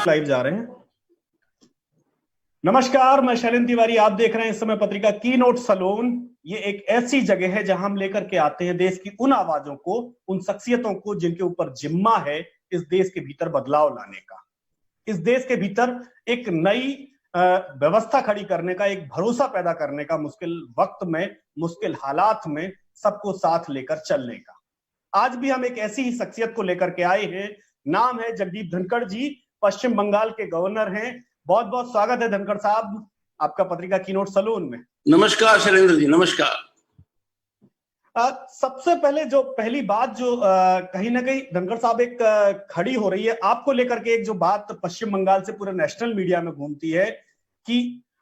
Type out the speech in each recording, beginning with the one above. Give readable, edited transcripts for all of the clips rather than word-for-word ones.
Live जा रहे हैं। नमस्कार, मैं शैलेंद्र तिवारी। आप देख रहे हैं इस समय पत्रिका की नोट सैलून। ये एक ऐसी जगह है जहां हम लेकर के आते हैं देश की उन आवाजों को, उन शख्सियतों को जिनके ऊपर जिम्मा है इस देश के भीतर बदलाव लाने का, इस देश के भीतर एक नई व्यवस्था खड़ी करने का, एक भरोसा पैदा करने का, मुश्किल वक्त में, मुश्किल हालात में सबको साथ लेकर चलने का। आज भी हम एक ऐसी ही शख्सियत को लेकर के आए हैं। नाम है जगदीप धनखड़ जी, पश्चिम बंगाल के गवर्नर हैं। बहुत बहुत स्वागत है धनखड़ साहब आपका पत्रिका की नोट सैलून में। नमस्कार शैलेंद्र जी, नमस्कार। सबसे पहले जो पहली बात जो कहीं ना कहीं धनखड़ साहब एक खड़ी हो रही है आपको लेकर के, एक जो बात पश्चिम बंगाल से पूरे नेशनल मीडिया में घूमती है कि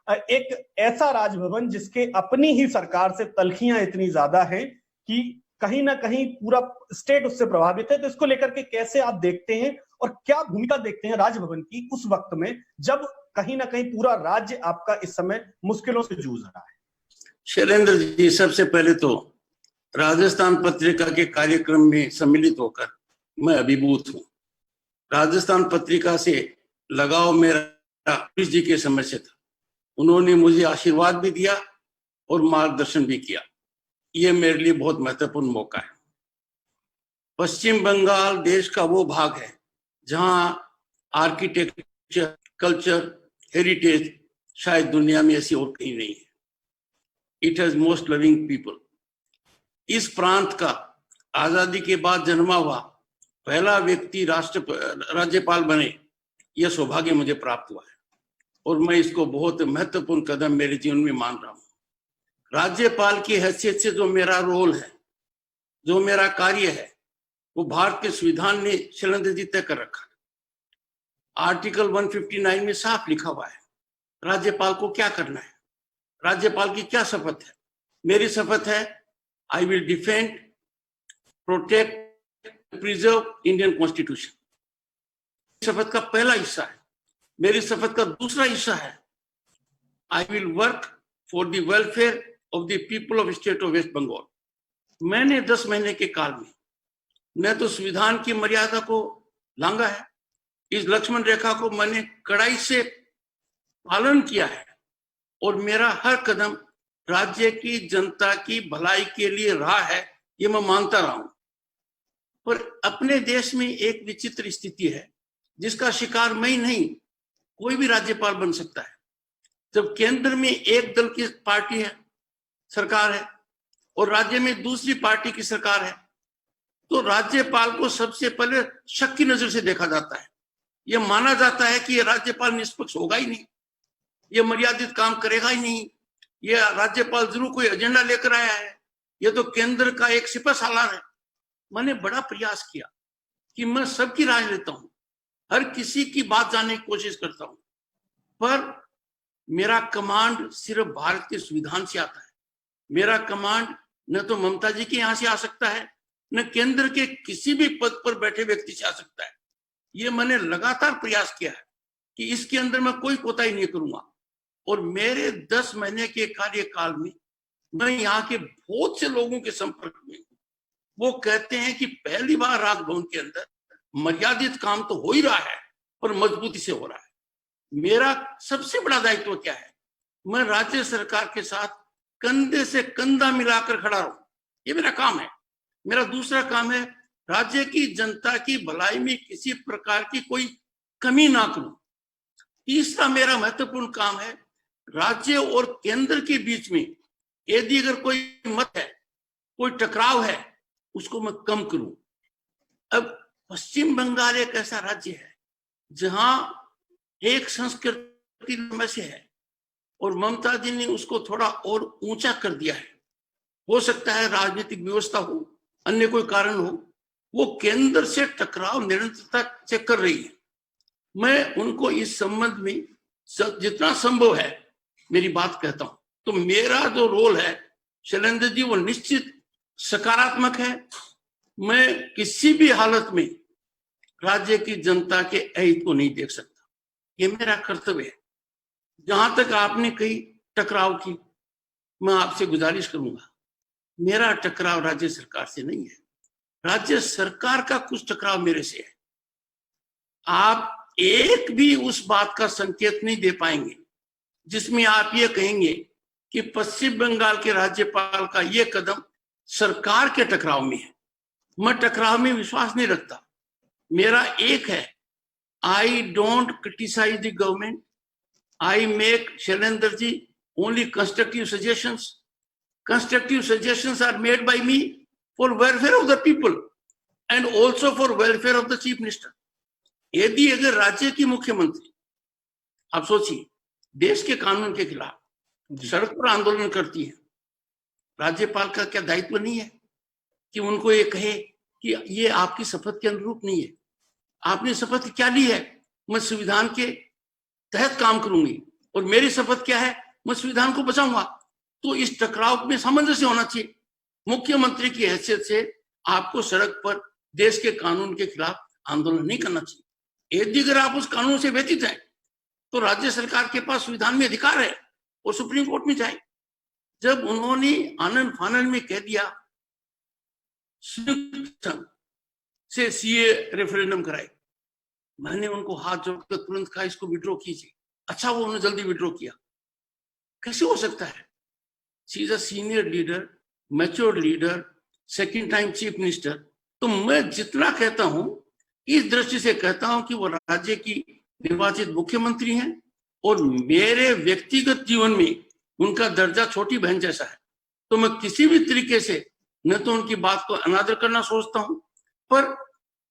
एक ऐसा राजभवन जिसके अपनी ही सरकार से तलखियां इतनी ज्यादा हैं कि कहीं ना कहीं पूरा स्टेट उससे प्रभावित है। तो इसको लेकर के कैसे आप देखते हैं और क्या भूमिका देखते हैं राजभवन की उस वक्त में जब कहीं ना कहीं पूरा राज्य आपका इस समय मुश्किलों से जूझ रहा है? शैलेंद्र जी, सबसे पहले तो राजस्थान पत्रिका के कार्यक्रम में सम्मिलित होकर मैं अभिभूत हूँ। राजस्थान पत्रिका से लगाव मेरा पुलिस जी के समय से था। उन्होंने मुझे आशीर्वाद भी दिया और मार्गदर्शन भी किया। ये मेरे लिए बहुत महत्वपूर्ण मौका है। पश्चिम बंगाल देश का वो भाग है जहां आर्किटेक्चर, कल्चर, हेरिटेज शायद दुनिया में ऐसी और कहीं नहीं है। It has most loving people. इस प्रांत का आजादी के बाद जन्मा हुआ पहला व्यक्ति राज्यपाल बने, यह सौभाग्य मुझे प्राप्त हुआ है और मैं इसको बहुत महत्वपूर्ण कदम मेरे जीवन में मान रहा हूँ। राज्यपाल की हैसियत से जो मेरा रोल है, जो मेरा कार्य है, वो भारत के संविधान ने शैलेंद्र जी तय कर रखा है। आर्टिकल 159 में साफ लिखा हुआ है राज्यपाल को क्या करना है, राज्यपाल की क्या शपथ है। मेरी शपथ है I will defend, protect, preserve Indian constitution. शपथ का पहला हिस्सा है। मेरी शपथ का दूसरा हिस्सा है I will work for the welfare of the people of state of West Bengal. मैंने 10 महीने के काल में न तो संविधान की मर्यादा को लांघा है, इस लक्ष्मण रेखा को मैंने कड़ाई से पालन किया है और मेरा हर कदम राज्य की जनता की भलाई के लिए रहा है, ये मैं मानता रहा हूं। पर अपने देश में एक विचित्र स्थिति है जिसका शिकार मैं ही नहीं, कोई भी राज्यपाल बन सकता है। जब केंद्र में एक दल की पार्टी है, सरकार है, और राज्य में दूसरी पार्टी की सरकार है, तो राज्यपाल को सबसे पहले शक की नजर से देखा जाता है। यह माना जाता है कि यह राज्यपाल निष्पक्ष होगा ही नहीं, यह मर्यादित काम करेगा ही नहीं, यह राज्यपाल जरूर कोई एजेंडा लेकर आया है, यह तो केंद्र का एक सिपहसालार है। मैंने बड़ा प्रयास किया कि मैं सबकी राय लेता हूं, हर किसी की बात जानने की कोशिश करता हूं, पर मेरा कमांड सिर्फ भारत के संविधान से आता है। मेरा कमांड न तो ममता जी के यहां से आ सकता है, न केंद्र के किसी भी पद पर बैठे व्यक्ति से आ सकता है। ये मैंने लगातार प्रयास किया है कि इसके अंदर मैं कोई कोताही नहीं करूंगा। और मेरे 10 महीने के कार्यकाल में मैं यहाँ के बहुत से लोगों के संपर्क में, वो कहते हैं कि पहली बार राजभवन के अंदर मर्यादित काम तो हो ही रहा है और मजबूती से हो रहा है। मेरा सबसे बड़ा दायित्व क्या है, मैं राज्य सरकार के साथ कंधे से कंधा मिलाकर खड़ा रहूं, ये मेरा काम है। मेरा दूसरा काम है राज्य की जनता की भलाई में किसी प्रकार की कोई कमी ना करूं। तीसरा मेरा महत्वपूर्ण काम है राज्य और केंद्र के बीच में यदि अगर कोई मत है, कोई टकराव है, उसको मैं कम करूं। अब पश्चिम बंगाल एक ऐसा राज्य है जहां एक संस्कृति में से है और ममता जी ने उसको थोड़ा और ऊंचा कर दिया है। हो सकता है राजनीतिक व्यवस्था हो, अन्य कोई कारण हो, वो केंद्र से टकराव निरंतरता से कर रही है। मैं उनको इस संबंध में जितना संभव है मेरी बात कहता हूं। तो मेरा जो रोल है शैलेंद्र जी, वो निश्चित सकारात्मक है। मैं किसी भी हालत में राज्य की जनता के अहित को नहीं देख सकता, ये मेरा कर्तव्य है। जहां तक आपने कही टकराव की, मैं आपसे गुजारिश करूंगा, मेरा टकराव राज्य सरकार से नहीं है, राज्य सरकार का कुछ टकराव मेरे से है। आप एक भी उस बात का संकेत नहीं दे पाएंगे जिसमें आप ये कहेंगे कि पश्चिम बंगाल के राज्यपाल का ये कदम सरकार के टकराव में है। मैं टकराव में विश्वास नहीं रखता। मेरा एक है, I don't criticise the government, I make, Shailendra ji, only constructive suggestions. Constructive suggestions are made by me for welfare of the people and also for welfare of the chief minister. यदि अगर राज्य की मुख्यमंत्री, आप सोचिए, देश के कानून के खिलाफ सड़क पर आंदोलन करती है, राज्यपाल का क्या दायित्व नहीं है कि उनको ये कहे कि ये आपकी शपथ के अनुरूप नहीं है? आपने शपथ क्या ली है? मैं संविधान के तहत काम करूंगी, और मेरी शपथ क्या है? मैं संविधान को बचाऊंगा. तो इस टकराव में सामंजस्य होना चाहिए. मुख्यमंत्री की हैसियत से आपको सड़क पर देश के कानून के खिलाफ आंदोलन नहीं करना चाहिए. यदि अगर आप उस कानून से व्यतीत हैं तो राज्य सरकार के पास संविधान में अधिकार है और सुप्रीम कोर्ट में जाए. जब उन्होंने आनंद फानन में कह दिया से सीए रेफरेंडम कराए, मैंने उनको हाथ जोड़कर तुरंत कहा इसको विड्रॉ कीजिए. अच्छा, वो उन्होंने जल्दी विड्रॉ किया. कैसे हो सकता है? She is a senior leader, mature leader, second time chief minister. तो मैं जितना कहता हूं, इस दृष्टि से कहता हूं कि वो राज्य की निर्वाचित मुख्यमंत्री हैं और मेरे व्यक्तिगत जीवन में उनका दर्जा छोटी बहन जैसा है. तो मैं किसी भी तरीके से न तो उनकी बात को अनादर करना सोचता हूं, पर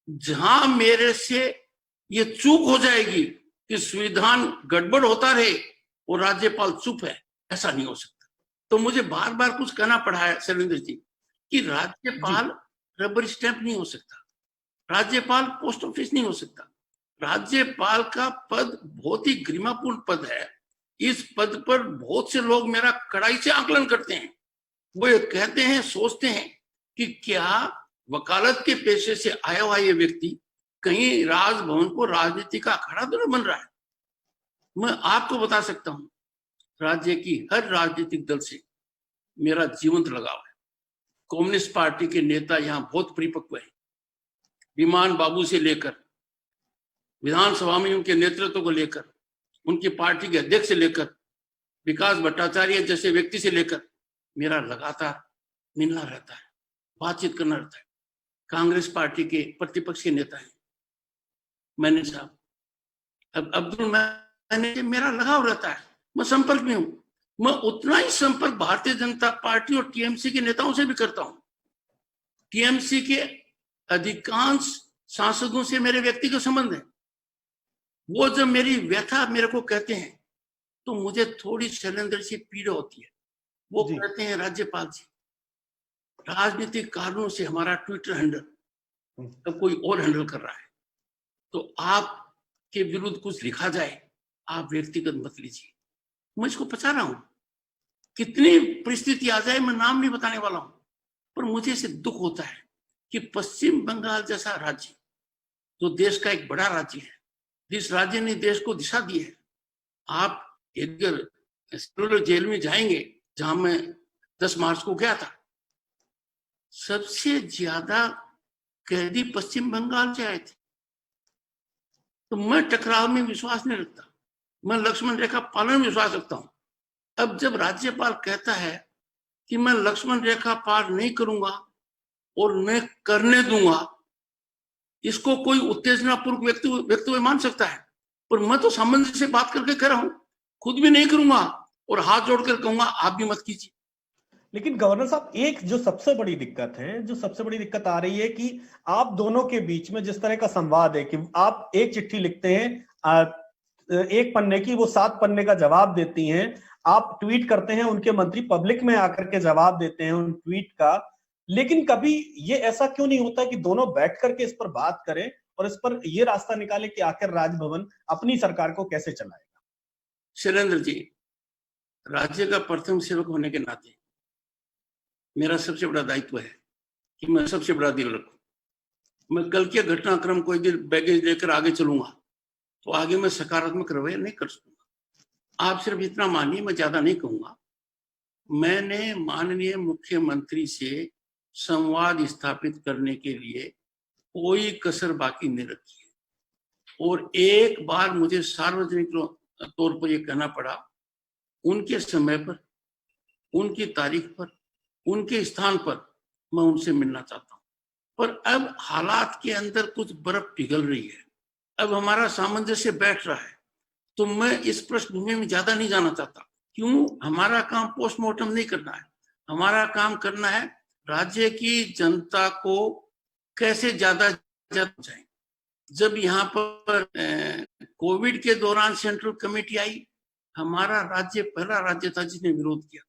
जहां मेरे से ये चूक हो जाएगी कि संविधान गड़बड़ होता रहे और राज्यपाल चुप है, ऐसा नहीं हो सकता. तो मुझे बार बार कुछ कहना पड़ा है शैलेंद्र जी कि राज्यपाल रबर स्टैंप नहीं हो सकता, राज्यपाल पोस्ट ऑफिस नहीं हो सकता. राज्यपाल का पद बहुत ही गरिमापूर्ण पद है. इस पद पर बहुत से लोग मेरा कड़ाई से आकलन करते हैं. वो ये कहते हैं, सोचते हैं कि क्या वकालत के पेशे से आया हुआ ये व्यक्ति कहीं राजभवन को राजनीति का अखाड़ा तो नहीं बन रहा है. मैं आपको बता सकता हूं, राज्य की हर राजनीतिक दल से मेरा जीवंत लगाव है. कम्युनिस्ट पार्टी के नेता यहाँ बहुत परिपक्व है. विमान बाबू से लेकर विधानसभा में उनके नेतृत्व को लेकर, उनकी पार्टी के अध्यक्ष से लेकर विकास भट्टाचार्य जैसे व्यक्ति से लेकर मेरा लगातार मिलना रहता है, बातचीत करना रहता है. कांग्रेस पार्टी के प्रतिपक्ष के नेता हैं मैंने साहब, अब अब्दुल मैंने, मेरा लगाव रहता है. मैं संपर्क में हूं. मैं उतना ही संपर्क भारतीय जनता पार्टी और टीएमसी के नेताओं से भी करता हूं. टीएमसी के अधिकांश सांसदों से मेरे व्यक्तिगत संबंध है. वो जब मेरी व्यथा मेरे को कहते हैं तो मुझे थोड़ी शैलेंद्र से पीड़ा होती है. वो कहते हैं, राज्यपाल जी, राजनीतिक कारणों से हमारा ट्विटर हैंडल तो कोई और हैंडल कर रहा है, तो आपके विरुद्ध कुछ लिखा जाए, आप व्यक्तिगत मत लीजिए. मैं इसको पचा रहा हूं. कितनी परिस्थिति आ जाए मैं नाम नहीं बताने वाला हूं, पर मुझे इसे दुख होता है कि पश्चिम बंगाल जैसा राज्य, जो देश का एक बड़ा राज्य है, जिस राज्य ने देश को दिशा दी है, आप अगर जेल में जाएंगे, जहां मैं 10 मार्च को गया था, सबसे ज्यादा कैदी पश्चिम बंगाल से आए थे. तो मैं टकराव में विश्वास नहीं रखता, मैं लक्ष्मण रेखा पालन में विश्वास रखता हूं. अब जब राज्यपाल कहता है कि मैं लक्ष्मण रेखा पार नहीं करूंगा और मैं करने दूंगा, इसको कोई उत्तेजनापूर्वक व्यक्तित्व मान सकता है, पर मैं तो सामंजस्य से बात करके कह रहा हूं. खुद भी नहीं करूंगा और हाथ जोड़कर कहूंगा आप भी मत कीजिए. लेकिन गवर्नर साहब, एक जो सबसे बड़ी दिक्कत आ रही है कि आप दोनों के बीच में जिस तरह का संवाद है कि आप एक चिट्ठी लिखते हैं, एक पन्ने की, वो 7 पन्ने का जवाब देती हैं. आप ट्वीट करते हैं, उनके मंत्री पब्लिक में आकर के जवाब देते हैं उन ट्वीट का. लेकिन कभी ये ऐसा क्यों नहीं होता कि दोनों बैठ करके इस पर बात करें और इस पर ये रास्ता निकाले कि आखिर राजभवन अपनी सरकार को कैसे चलाएगा? शैलेंद्र जी, राज्य का प्रथम सेवक होने के नाते मेरा सबसे बड़ा दायित्व है कि मैं सबसे बड़ा दिल रखूं. मैं कल के घटनाक्रम कोई दिन बैगेज लेकर आगे चलूंगा तो आगे मैं सकारात्मक रवैया नहीं कर सकूंगा. आप सिर्फ इतना मानिए, मैं ज्यादा नहीं कहूंगा. मैंने माननीय मुख्यमंत्री से संवाद स्थापित करने के लिए कोई कसर बाकी नहीं रखी है. और एक बार मुझे सार्वजनिक तौर पर यह कहना पड़ा, उनके समय पर, उनकी तारीख पर, उनके स्थान पर मैं उनसे मिलना चाहता हूं। पर अब हालात के अंदर कुछ बर्फ पिघल रही है, अब हमारा सामंजस्य बैठ रहा है, तो मैं इस पृष्ठभूमि में ज्यादा नहीं जाना चाहता। क्यों? हमारा काम पोस्टमार्टम नहीं करना है, हमारा काम करना है राज्य की जनता को कैसे ज्यादा जाए। जब यहाँ पर कोविड के दौरान सेंट्रल कमेटी आई, हमारा राज्य पहला राज्य था जिसने विरोध किया।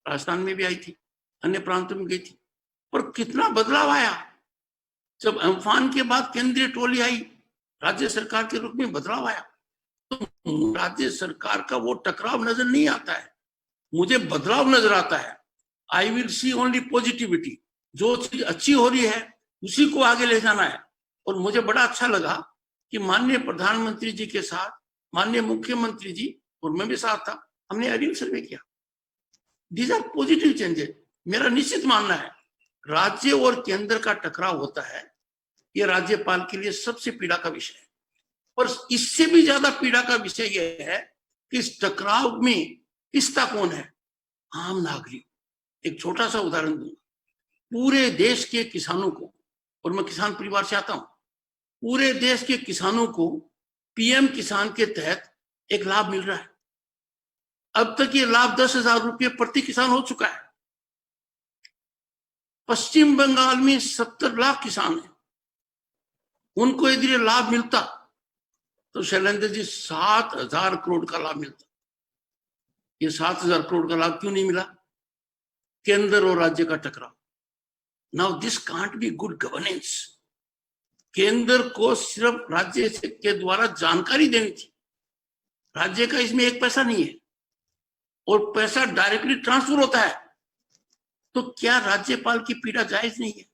राजस्थान में भी आई थी, अन्य प्रांतों में गई थी, पर कितना बदलाव आया। जब अम्फान के बाद केंद्रीय टोली आई, राज्य सरकार के रूप में बदलाव आया। तो राज्य सरकार का वो टकराव नजर नहीं आता है, मुझे बदलाव नजर आता है। I will see only positivity. जो चीज अच्छी हो रही है उसी को आगे ले जाना है। और मुझे बड़ा अच्छा लगा कि माननीय प्रधानमंत्री जी के साथ माननीय मुख्यमंत्री जी और मैं भी साथ था, हमने एरियल सर्वे किया। These are positive changes. मेरा निश्चित मानना है राज्य और केंद्र का टकराव होता है, यह राज्यपाल के लिए सबसे पीड़ा का विषय है। और इससे भी ज्यादा पीड़ा का विषय यह है कि इस टकराव में पिसता कौन है? आम नागरिक। एक छोटा सा उदाहरण दूंगा। पूरे देश के किसानों को, और मैं किसान परिवार से आता हूं, पूरे देश के किसानों को पीएम किसान के तहत एक लाभ मिल रहा है। अब तक ये लाभ 10,000 रुपये प्रति किसान हो चुका है। पश्चिम बंगाल में 70 लाख किसान हैं, उनको यदि लाभ मिलता तो शैलेंद्र जी 7,000 करोड़ का लाभ मिलता। ये 7,000 करोड़ का लाभ क्यों नहीं मिला? केंद्र और राज्य का टकराव। Now this can't be good governance. केंद्र को सिर्फ राज्य के द्वारा जानकारी देनी थी, राज्य का इसमें एक पैसा नहीं है, और पैसा डायरेक्टली ट्रांसफर होता है। तो क्या राज्यपाल की पीड़ा जायज नहीं है?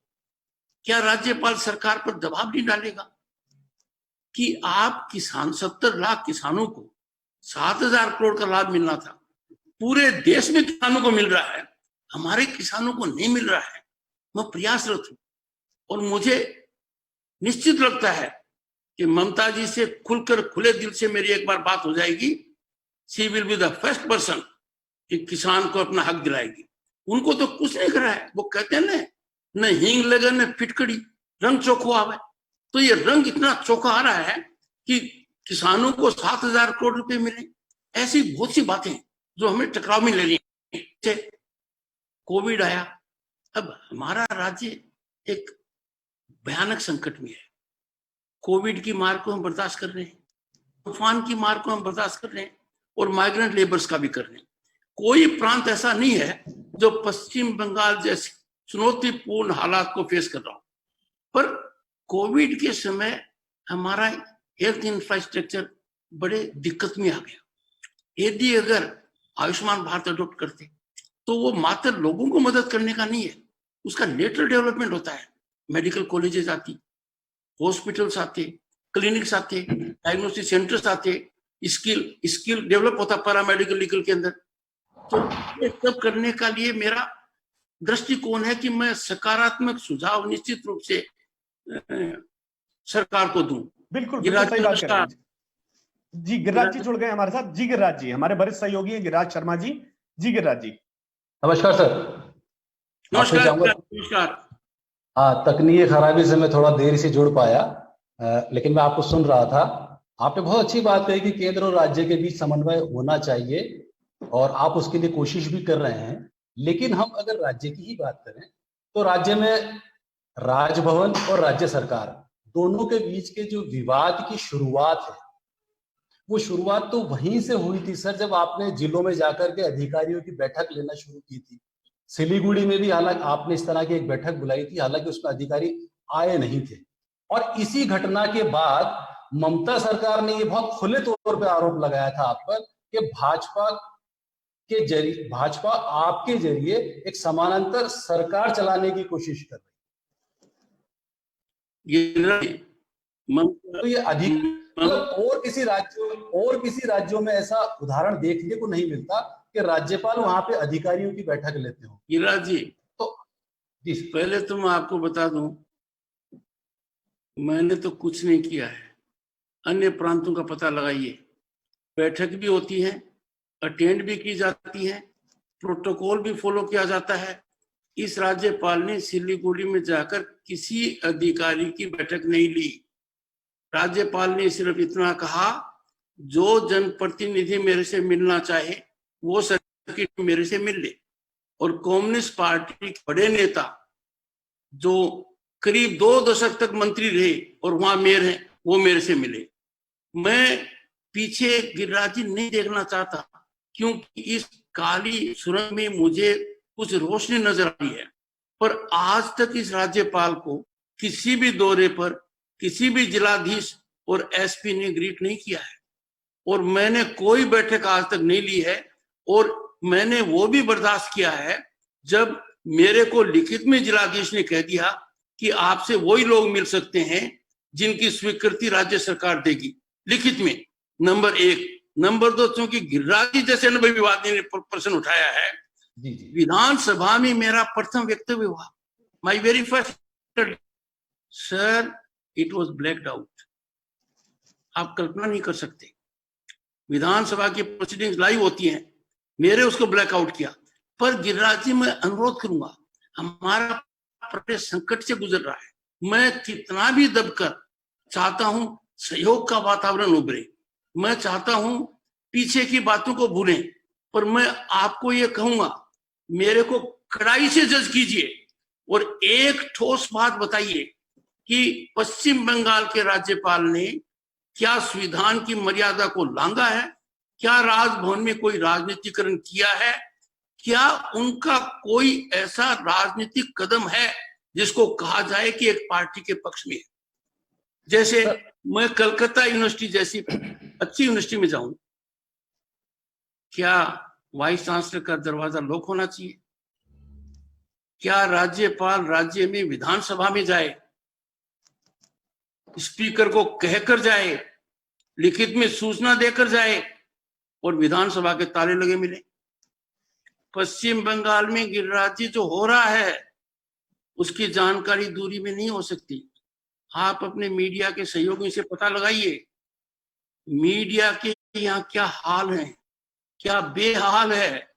क्या राज्यपाल सरकार पर दबाव नहीं डालेगा कि आप किसान 70 लाख किसानों को 7,000 करोड़ का लाभ मिलना था, पूरे देश में किसानों को मिल रहा है, हमारे किसानों को नहीं मिल रहा है। मैं प्रयासरत हूं और मुझे निश्चित लगता है कि ममता जी से खुलकर खुले दिल से मेरी एक बार बात हो जाएगी। She will be the first person कि किसान को अपना हक दिलाएगी। उनको तो कुछ नहीं करा है। वो कहते हैं न हींग लगे न फिटकड़ी, रंग चोखो आवे। तो ये रंग इतना चोखा आ रहा है कि किसानों को 7,000 करोड़ रुपए मिले। ऐसी बहुत सी बातें जो हमें टकराव में ले रही है। कोविड आया, अब हमारा राज्य एक भयानक संकट में है। कोविड की मार को हम बर्दाश्त कर रहे हैं, तूफान की मार को हम बर्दाश्त कर रहे हैं, और माइग्रेंट लेबर्स का भी कर रहे हैं। कोई प्रांत ऐसा नहीं है जो पश्चिम बंगाल जैसी चुनौतीपूर्ण हालात को फेस कर रहा हो। पर कोविड के समय हमारा हेल्थ इंफ्रास्ट्रक्चर बड़े दिक्कत में आ गया। यदि अगर आयुष्मान भारत अडॉप्ट करते तो वो मात्र लोगों को मदद करने का नहीं है, उसका लेटरल डेवलपमेंट होता है। मेडिकल कॉलेजेस आती, हॉस्पिटल्स आते, क्लिनिक्स आते, डायग्नोस्टिक सेंटर्स आते, स्किल डेवलप होता पैरामेडिकल लीगल के अंदर। तो ये सब करने का लिए मेरा दृष्टिकोण है कि मैं सकारात्मक सुझाव निश्चित रूप से सरकार को दूं। बिल्कुल सही बात कर रहे हैं जी। गिरिराज जी जुड़ गए हमारे साथ। जी गिरिराज जी हमारे वरिष्ठ सहयोगी हैं, गिरिराज शर्मा जी। जी गिरिराज जी नमस्कार सर। नमस्कार। हाँ, तकनीकी खराबी से मैं थोड़ा देर से जुड़ पाया, लेकिन मैं आपको सुन रहा था। आपने बहुत अच्छी बात कही कि केंद्र और राज्य के बीच समन्वय होना चाहिए, और आप उसके लिए कोशिश भी कर रहे हैं। लेकिन हम अगर राज्य की ही बात करें तो राज्य में राजभवन और राज्य सरकार दोनों के बीच के जो विवाद की शुरुआत है, वो शुरुआत तो वहीं से हुई थी सर, जब आपने जिलों में जाकर के अधिकारियों की बैठक लेना शुरू की थी। सिलीगुड़ी में भी हालांकि आपने इस तरह की एक बैठक बुलाई थी, हालांकि उसमें अधिकारी आए नहीं थे। और इसी घटना के बाद ममता सरकार ने ये बहुत खुले तौर पे आरोप लगाया था आप पर कि भाजपा आपके जरिए एक समानांतर सरकार चलाने की कोशिश कर रही है। तो ये और किसी राज्यों में ऐसा उदाहरण देखने को नहीं मिलता कि राज्यपाल वहां पे अधिकारियों की बैठक लेते हो। गिरिराज जी, तो पहले तो मैं आपको बता दूं, मैंने तो कुछ नहीं किया है। अन्य प्रांतों का पता लगाइए। बैठक भी होती है, अटेंड भी की जाती है, प्रोटोकॉल भी फॉलो किया जाता है। इस राज्यपाल ने सिलीगुड़ी में जाकर किसी अधिकारी की बैठक नहीं ली। राज्यपाल ने सिर्फ इतना कहा, जो जनप्रतिनिधि मेरे से मिलना चाहे वो सर्किट मेरे से मिल ले। और कम्युनिस्ट पार्टी के बड़े नेता जो करीब 2 दशक तक मंत्री रहे और वहां मेयर हैं, वो मेरे से मिले। मैं पीछे गिरिराज जी नहीं देखना चाहता, क्योंकि इस काली सुरंग में मुझे कुछ रोशनी नजर आई है। पर आज तक इस राज्यपाल को किसी भी दौरे पर किसी भी जिलाधीश और एसपी ने ग्रीट नहीं किया है, और मैंने कोई बैठक आज तक नहीं ली है। और मैंने वो भी बर्दाश्त किया है जब मेरे को लिखित में जिलाधीश ने कह दिया कि आपसे वही लोग मिल सकते हैं जिनकी स्वीकृति राज्य सरकार देगी, लिखित में। नंबर 1। नंबर 2, क्योंकि गिरिराज जी जैसे अनुभवी विवादी ने प्रश्न उठाया है, विधानसभा में मेरा प्रथम वक्तव्य हुआ, my very first. Sir, it was blacked out. आप कल्पना नहीं कर सकते, विधानसभा की प्रोसीडिंग्स लाइव होती हैं, मेरे उसको ब्लैकआउट किया। पर गिरिराज जी, मैं अनुरोध करूंगा, हमारा प्रदेश संकट से गुजर रहा है, मैं कितना भी दबकर चाहता हूं सहयोग का वातावरण उभरे, मैं चाहता हूं पीछे की बातों को भूलें, पर मैं आपको ये कहूंगा, मेरे को कड़ाई से जज कीजिए और एक ठोस बात बताइए कि पश्चिम बंगाल के राज्यपाल ने क्या संविधान की मर्यादा को लांघा है? क्या राजभवन में कोई राजनीतिकरण किया है? क्या उनका कोई ऐसा राजनीतिक कदम है जिसको कहा जाए कि एक पार्टी के पक्ष में है? जैसे मैं कलकत्ता यूनिवर्सिटी जैसी अच्छी यूनिवर्सिटी में जाऊं, क्या वाइस चांसलर का दरवाजा लॉक होना चाहिए? क्या राज्यपाल राज्य में विधानसभा में जाए, स्पीकर को कहकर जाए, लिखित में सूचना देकर जाए और विधानसभा के ताले लगे मिले? पश्चिम बंगाल में गिरिराज जी जो हो रहा है उसकी जानकारी दूरी में नहीं हो सकती। आप अपने मीडिया के सहयोगियों से पता लगाइए, मीडिया के यहाँ क्या हाल है, क्या बेहाल है।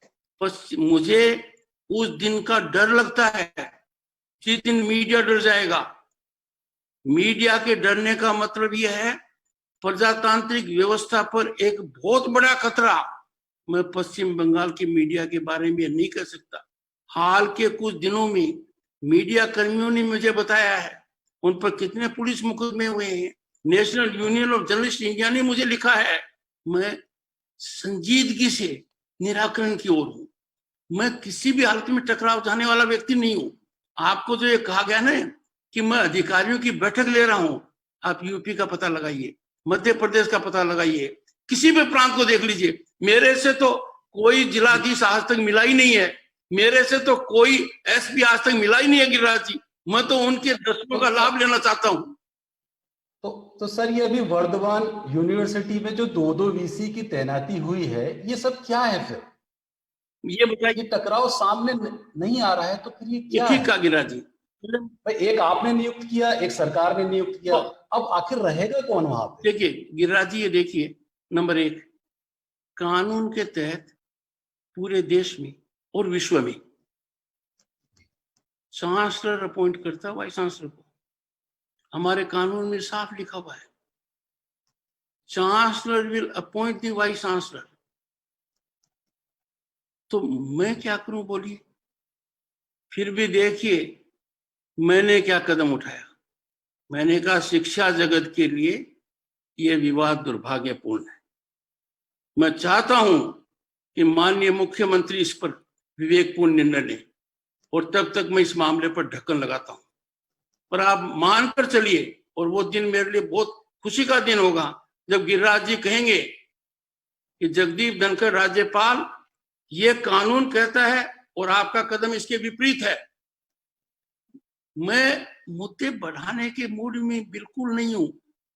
मुझे उस दिन का डर लगता है जिस दिन मीडिया डर जाएगा। मीडिया के डरने का मतलब यह है प्रजातांत्रिक व्यवस्था पर एक बहुत बड़ा खतरा। मैं पश्चिम बंगाल की मीडिया के बारे में नहीं कह सकता। हाल के कुछ दिनों में मीडिया कर्मियों ने मुझे बताया है उन पर कितने पुलिस मुकदमे हुए हैं। National union of journalist India ने मुझे लिखा है। मैं संजीदगी से निराकरण की ओर हूं। मैं किसी भी हालत में टकराव चाहने वाला व्यक्ति नहीं हूं। आपको जो ये कहा गया ना कि मैं अधिकारियों की बैठक ले रहा हूं, आप यूपी का पता लगाइए, मध्य प्रदेश का पता लगाइए, किसी भी प्रांत को देख लीजिए। मेरे से तो कोई जिलाधीश आज तक मिला ही नहीं है, मेरे से तो कोई एसपी आज तक मिला ही नहीं है गिरिराज जी। मैं तो उनके दस्तों का लाभ लेना चाहता हूं। तो सर, ये अभी वर्धमान यूनिवर्सिटी में जो 2-2 वीसी की तैनाती हुई है, ये सब क्या है? फिर ये बताइए, टकराव सामने नहीं आ रहा है तो फिर ये क्या है? ठीक कहा गिरिराज जी। भाई, एक आपने नियुक्त किया, एक सरकार ने नियुक्त किया, अब आखिर रहेगा कौन वहां पे? देखिए गिरिराज जी, ये देखिए, नंबर 1, कानून के तहत पूरे देश में और विश्व में चांसलर अपॉइंट करता है वाइस चांसलर को। हमारे कानून में साफ लिखा हुआ है, chancellor will appoint the vice chancellor. तो मैं क्या करूं बोलिए? फिर भी देखिए मैंने क्या कदम उठाया। मैंने कहा शिक्षा जगत के लिए यह विवाद दुर्भाग्यपूर्ण है। मैं चाहता हूं कि माननीय मुख्यमंत्री इस पर विवेकपूर्ण निर्णय लें और तब तक मैं इस मामले पर ढक्कन लगाता हूं। पर आप मानकर चलिए, और वो दिन मेरे लिए बहुत खुशी का दिन होगा जब गिरिराज जी कहेंगे कि जगदीप धनखड़ राज्यपाल, ये कानून कहता है और आपका कदम इसके विपरीत है। मैं मुद्दे बढ़ाने के मूड में बिल्कुल नहीं हूं,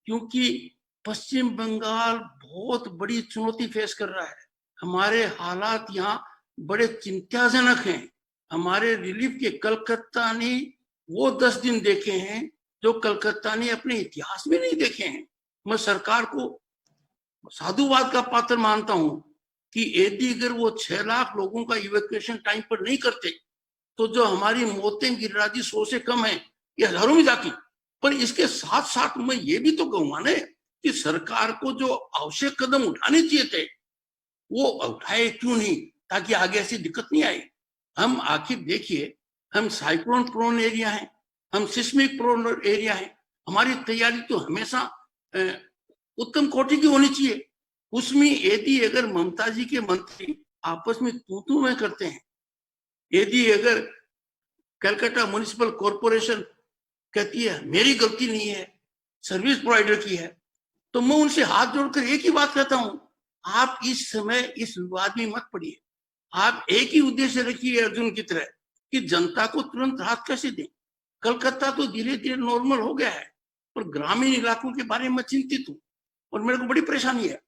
क्योंकि पश्चिम बंगाल बहुत बड़ी चुनौती फेस कर रहा है। हमारे हालात यहाँ बड़े चिंताजनक हैं। हमारे रिलीफ के कलकत्ता ने वो 10 दिन देखे हैं जो कलकत्ता ने अपने इतिहास में नहीं देखे हैं। मैं सरकार को साधुवाद का पात्र मानता हूं कि यदि अगर वो 6 लाख लोगों का इवैक्यूएशन टाइम पर नहीं करते तो जो हमारी मौतें गिरिराज जी 100 से कम है, ये हजारों में जाती। पर इसके साथ साथ मैं ये भी तो कहूंगा ना कि सरकार को जो आवश्यक कदम उठाने चाहिए थे वो उठाए क्यों नहीं, ताकि आगे ऐसी दिक्कत नहीं आए। हम आखिर देखिए, हम साइक्लोन प्रोन एरिया है, हम सिस्मिक प्रोन एरिया है, हमारी तैयारी तो हमेशा उत्तम कोटि की होनी चाहिए। उसमें यदि अगर ममता जी के मंत्री आपस में तू में करते हैं, यदि अगर कलकत्ता म्युनिसिपल कॉरपोरेशन कहती है मेरी गलती नहीं है, सर्विस प्रोवाइडर की है, तो मैं उनसे हाथ जोड़कर एक ही बात कहता हूं, आप इस समय इस विवाद में मत पड़िए। आप एक ही उद्देश्य रखिए अर्जुन की तरह कि जनता को तुरंत राहत कैसे दें। कलकत्ता तो धीरे धीरे नॉर्मल हो गया है, पर ग्रामीण इलाकों के बारे में चिंतित हूं और मेरे को बड़ी परेशानी है।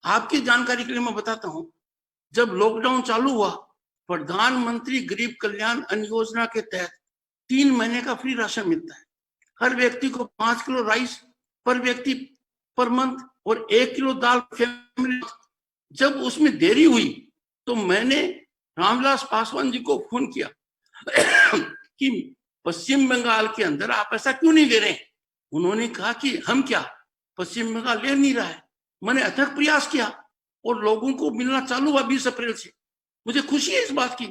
आपकी जानकारी के लिए मैं बताता हूं, जब लॉकडाउन चालू हुआ, प्रधानमंत्री गरीब कल्याण अन्न योजना के तहत 3 महीने का फ्री राशन मिलता है। हर व्यक्ति को 5 किलो राइस पर व्यक्ति पर मंथ और 1 किलो दाल फैमिली। जब उसमें देरी हुई तो मैंने रामविलास पासवान जी को फोन किया कि पश्चिम बंगाल के अंदर आप ऐसा क्यों नहीं दे रहे हैं। उन्होंने कहा कि हम क्या, पश्चिम बंगाल ले नहीं रहा है। मैंने अथक प्रयास किया और लोगों को मिलना चालू हुआ 20 अप्रैल से। मुझे खुशी है इस बात की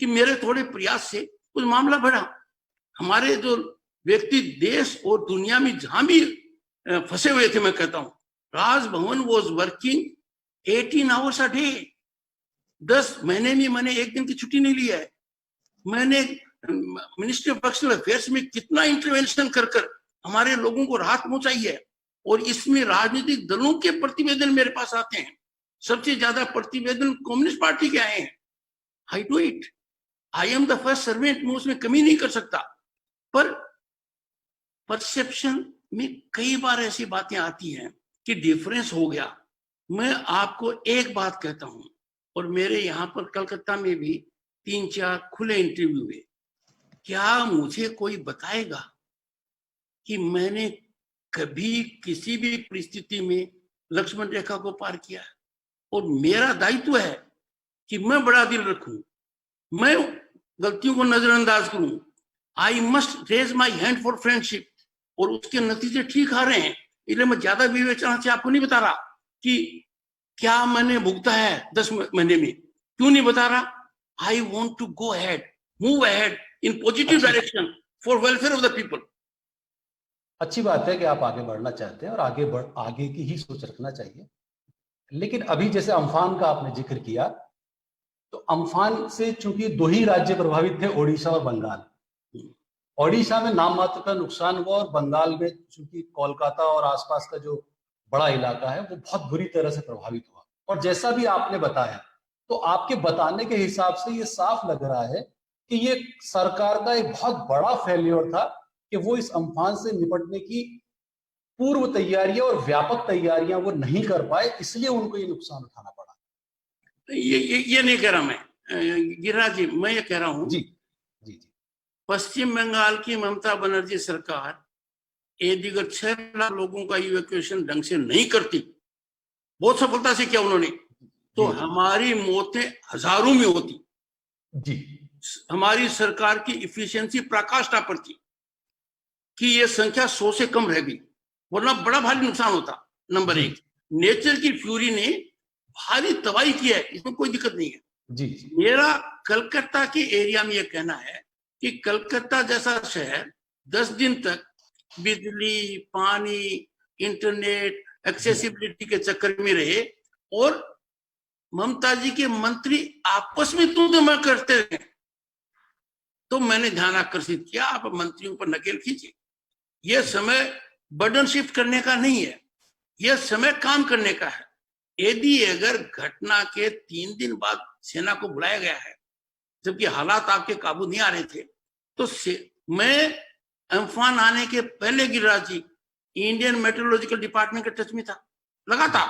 कि मेरे थोड़े प्रयास से कुछ मामला बढ़ा। हमारे जो व्यक्ति देश और दुनिया में जहां भी फंसे हुए थे, मैं कहता हूं, Raj Bhavan was working 18 hours a day. 10 महीने में मैंने एक दिन की छुट्टी नहीं ली है। मैंने मिनिस्ट्री ऑफ एक्सटर्नल अफेयर्स में कितना इंटरवेंशन कर हमारे लोगों को राहत पहुंचाई है। और इसमें राजनीतिक दलों के प्रतिवेदन मेरे पास आते हैं। सबसे ज्यादा प्रतिवेदन कम्युनिस्ट पार्टी के आए हैं। I do it, I am the first servant, मैं उसमें कमी नहीं कर सकता। पर परसेप्शन में कई बार ऐसी बातें आती हैं कि डिफरेंस हो गया। मैं आपको एक बात कहता हूं, और मेरे यहाँ पर कलकत्ता में भी 3-4 खुले इंटरव्यू हुए। क्या मुझे कोई बताएगा कि मैंने कभी किसी भी परिस्थिति में लक्ष्मण रेखा को पार किया? और मेरा दायित्व है कि मैं बड़ा दिल रखूं, मैं गलतियों को नजरअंदाज करूं। I must raise my hand for friendship, और उसके नतीजे ठीक आ रहे हैं। इसलिए मैं ज्यादा विवेचना से आपको नहीं बता रहा कि क्या मैंने भुगता है 10 महीने में, क्यों नहीं बता रहा। I want to go ahead, move ahead in positive direction for welfare of the people. अच्छी बात है कि आप आगे बढ़ना चाहते हैं और आगे की ही सोच रखना चाहिए। लेकिन अभी जैसे अम्फान का आपने जिक्र किया, तो अम्फान से चूंकि 2 ही राज्य प्रभावित थे, ओडिशा और बंगाल। ओडिशा में नाम मात्र का नुकसान हुआ और बंगाल में चूंकि कोलकाता और आसपास का जो बड़ा इलाका है वो बहुत बुरी तरह से प्रभावित हुआ। और जैसा भी आपने बताया, तो आपके बताने के हिसाब से ये साफ लग रहा है कि ये सरकार का एक बहुत बड़ा फेल्योर था कि वो इस अम्फान से निपटने की पूर्व तैयारियां और व्यापक तैयारियां वो नहीं कर पाए, इसलिए उनको ये नुकसान उठाना पड़ा। ये नहीं कह रहा मैं, गिरिराज जी, मैं ये कह रहा हूं जी जी जी, पश्चिम बंगाल की ममता बनर्जी सरकार यदि 6 लाख लोगों का इवैक्यूएशन ढंग से नहीं करती, बहुत सफलता से किया उन्होंने, तो हमारी मौतें हजारों में होती। जी, हमारी सरकार की इफिशियंसी पराकाष्ठा पर थी कि ये संख्या 100 से कम रह गई, वरना बड़ा भारी नुकसान होता। नंबर 1, नेचर की फ्यूरी ने भारी तबाही की है, इसमें कोई दिक्कत नहीं है। जी, मेरा कलकत्ता के एरिया में यह कहना है कि कलकत्ता जैसा शहर 10 दिन तक बिजली, पानी, इंटरनेट, एक्सेसिबिलिटी के चक्कर में रहे और ममता जी के मंत्री आपस में तू-तू-मैं करते रहे, तो मैंने ध्यान आकर्षित किया, आप मंत्रियों पर नकेल खींचिए। यह समय बर्डन शिफ्ट करने का नहीं है, यह समय काम करने का है। यदि अगर घटना के 3 दिन बाद सेना को बुलाया गया है, जबकि हालात आपके काबू नहीं आ रहे थे, तो मैं अम्फान आने के पहले Giriraj ji Indian meteorological department के टच में था लगातार,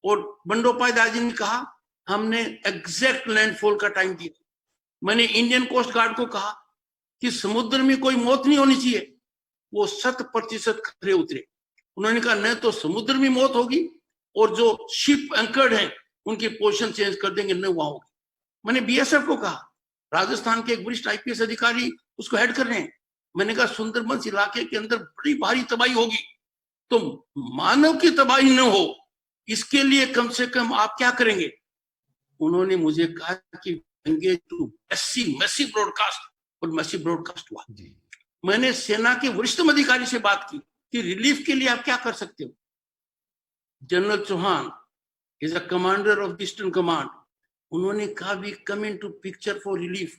और बंडोपाध्याय जी ने कहा, हमने एग्जैक्ट लैंडफॉल का टाइम दिया। मैंने इंडियन कोस्ट गार्ड को कहा कि समुद्र में कोई मौत नहीं होनी चाहिए, वो 100% खतरे उतरे। उन्होंने कहा न तो समुद्र में मौत होगी और जो शिप एंकर्ड हैं उनकी पोजीशन चेंज कर देंगे, न वहां होगी। मैंने बीएसएफ को कहा, राजस्थान के एक वरिष्ठ आईपीएस अधिकारी उसको हेड कर रहे हैं, मैंने कहा सुंदरबंस इलाके के अंदर बड़ी भारी तबाही होगी, तो मानव की तबाही न हो इसके लिए कम से कम आप क्या करेंगे? उन्होंने मुझे कहा कि मैसिव ब्रॉडकास्ट, और मैसिव ब्रॉडकास्ट हुआ। मैंने सेना के वरिष्ठतम अधिकारी से बात की कि रिलीफ के लिए आप क्या कर सकते हो। General Chauhan is a commander of the eastern command, उन्होंने कहा we come into picture for relief.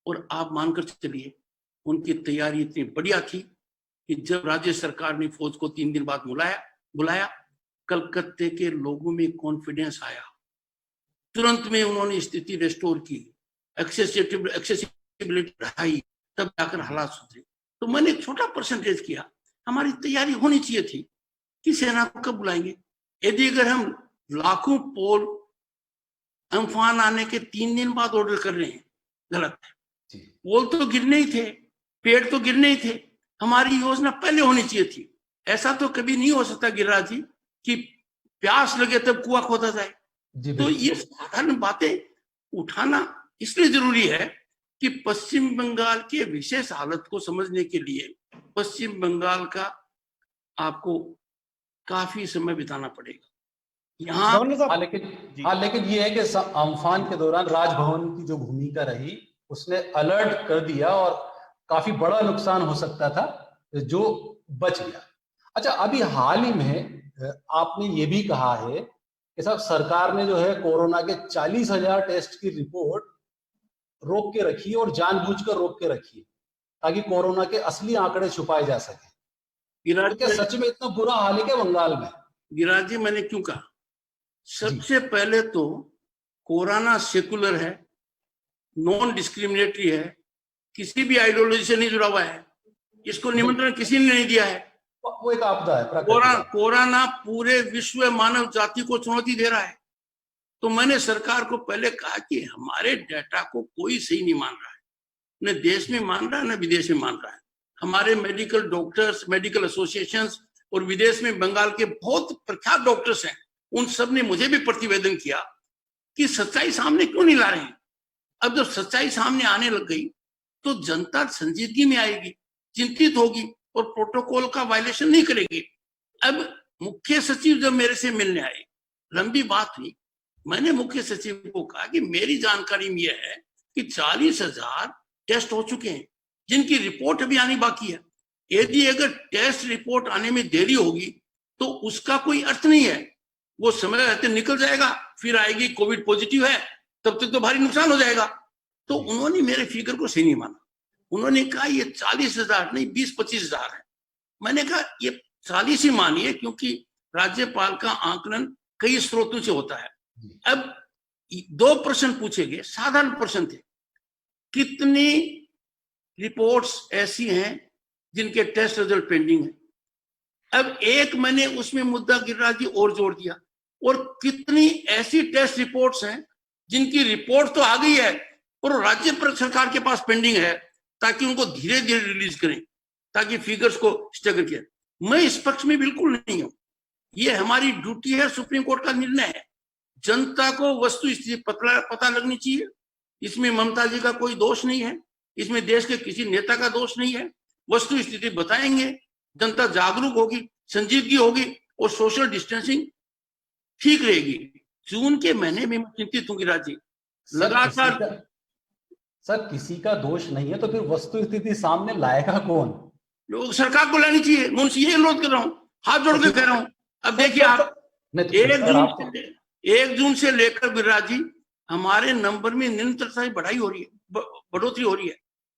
और आप मानकर चलिए उनकी तैयारी इतनी बढ़िया थी कि जब राज्य सरकार ने फौज को 3 दिन बाद बुलाया, कलकत्ते के लोगों में कॉन्फिडेंस आया, तुरंत में उन्होंने स्थिति रेस्टोर की, एक्सेसिबिलिटी बढ़ाई, तब जाकर हालात सुधरे। तो मैंने एक छोटा परसेंटेज किया, हमारी तैयारी होनी चाहिए थी कि सेना को कब बुलाएंगे। यदि अगर हम लाखों पोल अम्फान आने के 3 दिन बाद ऑर्डर कर रहे हैं, गलत है। पोल तो गिरने ही थे, पेड़ तो गिरने ही थे, हमारी योजना पहले होनी चाहिए थी। ऐसा तो कभी नहीं हो सकता गिरिराज जी कि प्यास लगे तब कुआं खोदा जाए। तो ये साधारण बातें उठाना इसलिए जरूरी है कि पश्चिम बंगाल के विशेष हालत को समझने के लिए पश्चिम बंगाल का आपको काफी समय बिताना पड़ेगा यहाँ। लेकिन ये है कि अम्फान के दौरान राजभवन की जो भूमिका रही उसने अलर्ट कर दिया और काफी बड़ा नुकसान हो सकता था जो बच गया। अच्छा, अभी हाल ही में आपने ये भी कहा है कि साहब सरकार ने जो है कोरोना के 40,000 टेस्ट की रिपोर्ट रोक के रखी और जानबूझकर रोक के रखी ताकि कोरोना के असली आंकड़े छुपाए जा सके। क्या सच में इतना बुरा हाल है क्या बंगाल में? गिरिराज जी, मैंने क्यों कहा, सबसे पहले तो कोरोना सेकुलर है, नॉन डिस्क्रिमिनेटरी है, किसी भी आइडियोलॉजी से नहीं जुड़ा हुआ है, इसको निमंत्रण किसी ने नहीं दिया है। वो एक आपदा है। कोरोना पूरे विश्व मानव जाति को चुनौती दे रहा है। तो मैंने सरकार को पहले कहा कि हमारे डेटा को कोई सही नहीं मान रहा है, न देश में मान रहा है न विदेश में मान रहा है। हमारे मेडिकल डॉक्टर्स, मेडिकल एसोसिएशंस और विदेश में बंगाल के बहुत प्रख्यात डॉक्टर्स हैं, उन सब ने मुझे भी प्रतिवेदन किया कि सच्चाई सामने क्यों नहीं ला रहे हैं। अब जब सच्चाई सामने आने लग गई तो जनता संजीदगी में आएगी, चिंतित होगी और प्रोटोकॉल का वायलेशन नहीं करेगी। अब मुख्य सचिव जब मेरे से मिलने आए, लंबी बात हुई, मैंने मुख्य सचिव को कहा कि मेरी जानकारी में यह है कि 40,000 टेस्ट हो चुके हैं जिनकी रिपोर्ट अभी आनी बाकी है। यदि अगर टेस्ट रिपोर्ट आने में देरी होगी तो उसका कोई अर्थ नहीं है, वो समय रहते निकल जाएगा, फिर आएगी कोविड पॉजिटिव है, तब तक तो भारी नुकसान हो जाएगा। तो उन्होंने मेरे फिगर को सही नहीं माना, उन्होंने कहा ये 40,000 नहीं 20-25,000 है। मैंने कहा ये 40 ही मानिए क्योंकि राज्यपाल का आंकलन कई स्रोतों से होता है। अब 2 प्रश्न पूछे गए, साधारण प्रश्न थे, कितनी रिपोर्ट्स ऐसी हैं जिनके टेस्ट रिजल्ट पेंडिंग है। अब एक मैंने उसमें मुद्दा गिरिराज जी और जोड़ दिया, और कितनी ऐसी टेस्ट रिपोर्ट्स हैं जिनकी रिपोर्ट तो आ गई है और राज्य सरकार के पास पेंडिंग है, ताकि उनको धीरे धीरे रिलीज करें, ताकि फिगर्स को स्ट्रगल किया। मैं इस पक्ष में बिल्कुल नहीं हूं, ये हमारी ड्यूटी है, सुप्रीम कोर्ट का निर्णय है। जनता को वस्तु स्थिति पता लगनी चाहिए, इसमें ममता जी का कोई दोष नहीं है, इसमें देश के किसी नेता का दोष नहीं है। वस्तु स्थिति बताएंगे, जनता जागरूक होगी, संजीदगी होगी और सोशल डिस्टेंसिंग ठीक रहेगी। जून के महीने में मैं चिंतित हूँ गिरिराज जी, लगातार। सर किसी का दोष नहीं है तो फिर वस्तु स्थिति सामने लाएगा कौन? लोग सरकार को लानी चाहिए। मैं उनसे ये अनुरोध कर रहा हूँ, हाथ जोड़ के कह रहा हूँ। अब देखिए आप 1 जून से लेकर गिरिराज जी हमारे नंबर में निरंतरता बढ़ाई हो रही है, बढ़ोतरी हो रही है,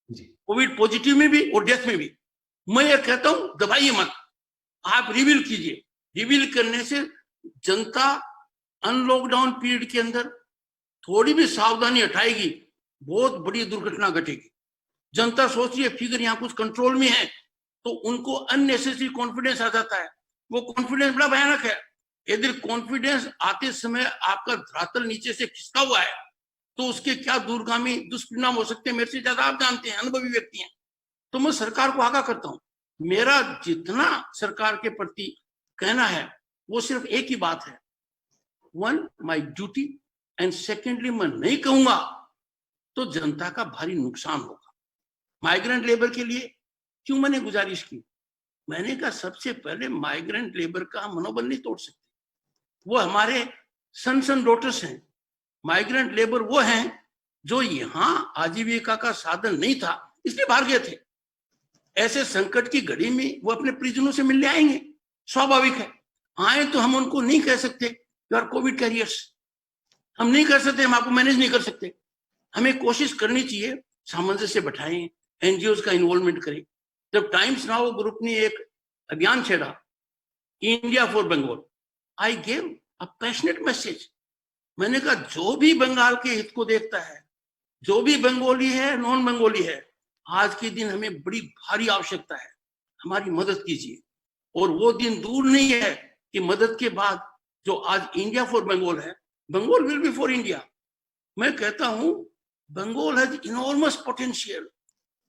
कोविड पॉजिटिव में भी और डेथ में भी। मैं ये कहता हूँ दबाइए मत, आप रिवील कीजिए। रिवील करने से जनता अनलॉकडाउन पीरियड के अंदर थोड़ी भी सावधानी हटाएगी, बहुत बड़ी दुर्घटना घटेगी। जनता सोच रही है फिगर यहाँ कुछ कंट्रोल में है, तो उनको अननेसेसरी कॉन्फिडेंस आ जाता है। वो कॉन्फिडेंस बड़ा भयानक है। यदि कॉन्फिडेंस आते समय आपका धरातल नीचे से खिसका हुआ है तो उसके क्या दूरगामी दुष्परिणाम हो सकते हैं, मेरे से ज्यादा आप जानते हैं, अनुभवी व्यक्ति हैं। तो मैं सरकार को आगाह करता हूँ, मेरा जितना सरकार के प्रति कहना है वो सिर्फ एक ही बात है, one, my duty, and secondly मैं नहीं कहूंगा तो जनता का भारी नुकसान होगा। माइग्रेंट लेबर के लिए क्यों मैंने गुजारिश की? मैंने कहा सबसे पहले माइग्रेंट लेबर का मनोबल नहीं तोड़ सकते, वो हमारे सन डॉटर्स हैं। माइग्रेंट लेबर वो हैं जो यहाँ आजीविका का साधन नहीं था इसलिए बाहर गए थे। ऐसे संकट की घड़ी में वो अपने परिजनों से मिलने आएंगे, स्वाभाविक है। आए तो हम उनको नहीं कह सकते यू आर कोविड कैरियर्स, हम नहीं कर सकते, हम आपको मैनेज नहीं कर सकते। हमें कोशिश करनी चाहिए, सामंजस्य बैठाएं, एनजीओ का इन्वॉल्वमेंट करें। जब टाइम्स नाउ ग्रुप ने एक अभियान छेड़ा, India for Bengal, I gave a passionate message. मैंने कहा जो भी बंगाल के हित को देखता है, जो भी बंगाली है, नॉन बंगाली है, आज के दिन हमें बड़ी भारी आवश्यकता है, हमारी मदद कीजिए। और वो दिन दूर नहीं है कि मदद के बाद जो आज इंडिया फॉर बंगाल है, Bengal will be for India. मैं कहता हूं Bengal has enormous potential,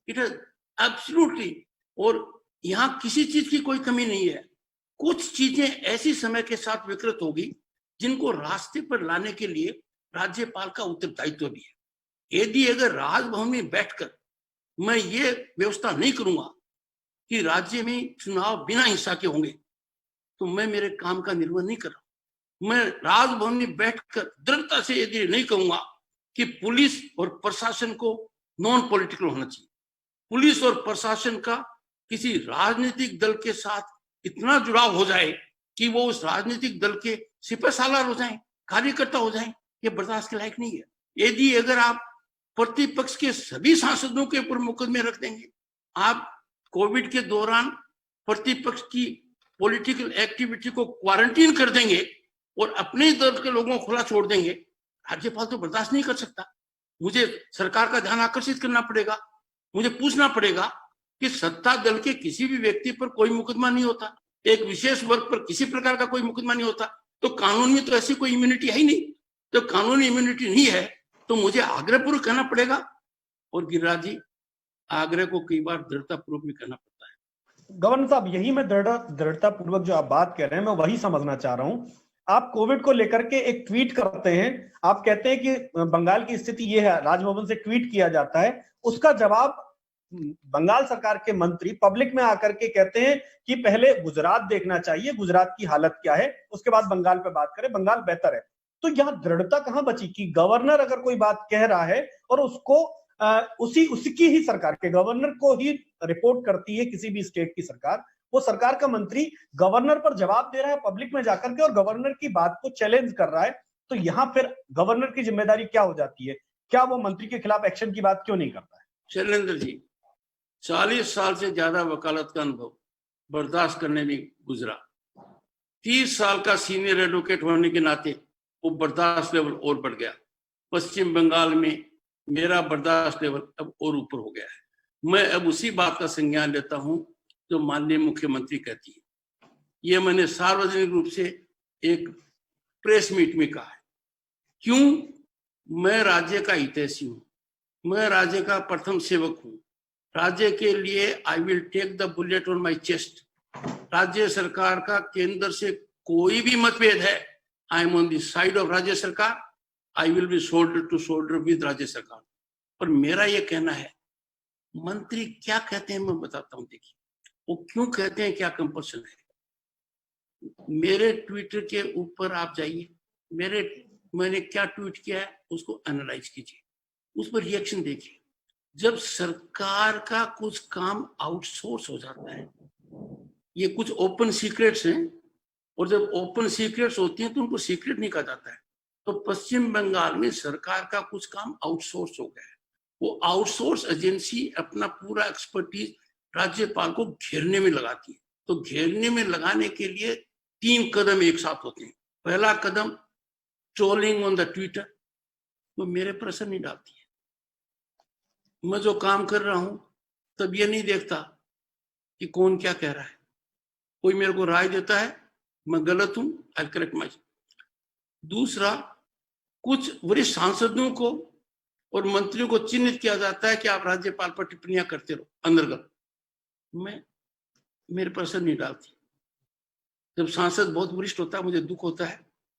it has absolutely, और यहाँ किसी चीज की कोई कमी नहीं है। कुछ चीजें ऐसी समय के साथ विकृत होगी जिनको रास्ते पर लाने के लिए राज्यपाल का उत्तरदायित्व भी है। यदि अगर राजभवन में बैठकर मैं ये व्यवस्था नहीं करूंगा कि राज्य में चुनाव बिना हिंसा के होंगे, तो मैं मेरे काम का निर्वहन नहीं कर रहा। मैं राजभवन में बैठकर दृढ़ता से यदि नहीं कहूंगा कि पुलिस और प्रशासन को नॉन पॉलिटिकल होना चाहिए, पुलिस और प्रशासन का किसी राजनीतिक दल के साथ इतना जुड़ाव हो जाए कि वो उस राजनीतिक दल के सिपहसालार हो जाएं, कार्यकर्ता हो जाएं, ये बर्दाश्त के लायक नहीं है। यदि अगर आप प्रतिपक्ष के सभी सांसदों के ऊपर मुकदमे रख देंगे, आप कोविड के दौरान प्रतिपक्ष की पॉलिटिकल एक्टिविटी को क्वारंटीन कर देंगे और अपने दल के लोगों को खुला छोड़ देंगे, राज्यपाल तो बर्दाश्त नहीं कर सकता। मुझे सरकार का ध्यान आकर्षित करना पड़ेगा, मुझे पूछना पड़ेगा कि सत्ता दल के किसी भी व्यक्ति पर कोई मुकदमा नहीं होता, एक विशेष वर्ग पर किसी प्रकार का कोई मुकदमा नहीं होता, तो कानून में तो ऐसी कोई इम्यूनिटी है ही नहीं। तो कानूनी इम्यूनिटी नहीं है तो मुझे आग्रहपूर्वक कहना पड़ेगा, और गिरिराज जी आग्रह को कई बार दृढ़तापूर्वक भी करना पड़ता है। गवर्नर साहब, यही मैं दृढ़तापूर्वक जो आप बात कर रहे हैं मैं वही समझना चाह रहा हूं। आप कोविड को लेकर के एक ट्वीट करते हैं, आप कहते हैं कि बंगाल की स्थिति ये है, राजभवन से ट्वीट किया जाता है, उसका जवाब बंगाल सरकार के मंत्री पब्लिक में आकर के कहते हैं कि पहले गुजरात देखना चाहिए, गुजरात की हालत क्या है, उसके बाद बंगाल पे बात करें, बंगाल बेहतर है। तो यहाँ दृढ़ता कहां बची कि गवर्नर अगर कोई बात कह रहा है और उसको उसकी ही सरकार के गवर्नर को ही रिपोर्ट करती है किसी भी स्टेट की सरकार, वो सरकार का मंत्री गवर्नर पर जवाब दे रहा है पब्लिक में जाकर के और गवर्नर की बात को चैलेंज कर रहा है, तो यहाँ फिर गवर्नर की जिम्मेदारी क्या हो जाती है? क्या वो मंत्री के खिलाफ एक्शन की बात क्यों नहीं करता है? शैलेंद्र जी, 40 साल से ज्यादा वकालत का अनुभव बर्दाश्त करने में गुजरा, 30 साल का सीनियर एडवोकेट होने के नाते वो बर्दाश्त लेवल और बढ़ गया। पश्चिम बंगाल में मेरा बर्दाश्त लेवल अब और ऊपर हो गया है। मैं अब उसी बात का संज्ञान लेता हूं जो माननीय मुख्यमंत्री कहती है। ये मैंने सार्वजनिक रूप से एक प्रेस मीट में कहा है। क्यों? मैं राज्य का हितैषी हूं, मैं राज्य का प्रथम सेवक हूं। राज्य के लिए I will take the bullet on my chest. राज्य सरकार का केंद्र से कोई भी मतभेद है, I am on the side of राज्य सरकार, I will be shoulder to shoulder with राज्य सरकार। पर मेरा ये कहना है, मंत्री क्या कहते हैं मैं बताता हूं। देखिए वो क्यों कहते हैं, क्या कंपल्सन है। मेरे ट्विटर के ऊपर आप जाइए, मैंने क्या ट्वीट किया है उसको एनालाइज कीजिए, उस पर रिएक्शन देखिए। जब सरकार का कुछ काम आउटसोर्स हो जाता है, ये कुछ ओपन सीक्रेट्स हैं, और जब ओपन सीक्रेट्स होती हैं तो उनको सीक्रेट नहीं कहा जाता है। तो पश्चिम बंगाल में सरकार का कुछ काम आउटसोर्स हो गया है। वो आउटसोर्स एजेंसी अपना पूरा एक्सपर्टीज राज्यपाल को घेरने में लगाती है। तो घेरने में लगाने के लिए 3 कदम एक साथ होते हैं। पहला कदम ट्रोलिंग ऑन द ट्विटर, वो मेरे पर असर नहीं डालती है। मैं जो काम कर रहा हूं तब ये नहीं देखता कि कौन क्या कह रहा है। कोई मेरे को राय देता है, मैं गलत हूं, आई करेक्ट माई। दूसरा, कुछ वरिष्ठ सांसदों को और मंत्रियों को चिन्हित किया जाता है कि आप राज्यपाल पर टिप्पणियां करते रहो अंतर्गत। मेरे पर असर नहीं डालती। जब सांसद बहुत वरिष्ठ होता है, मुझे दुख होता है,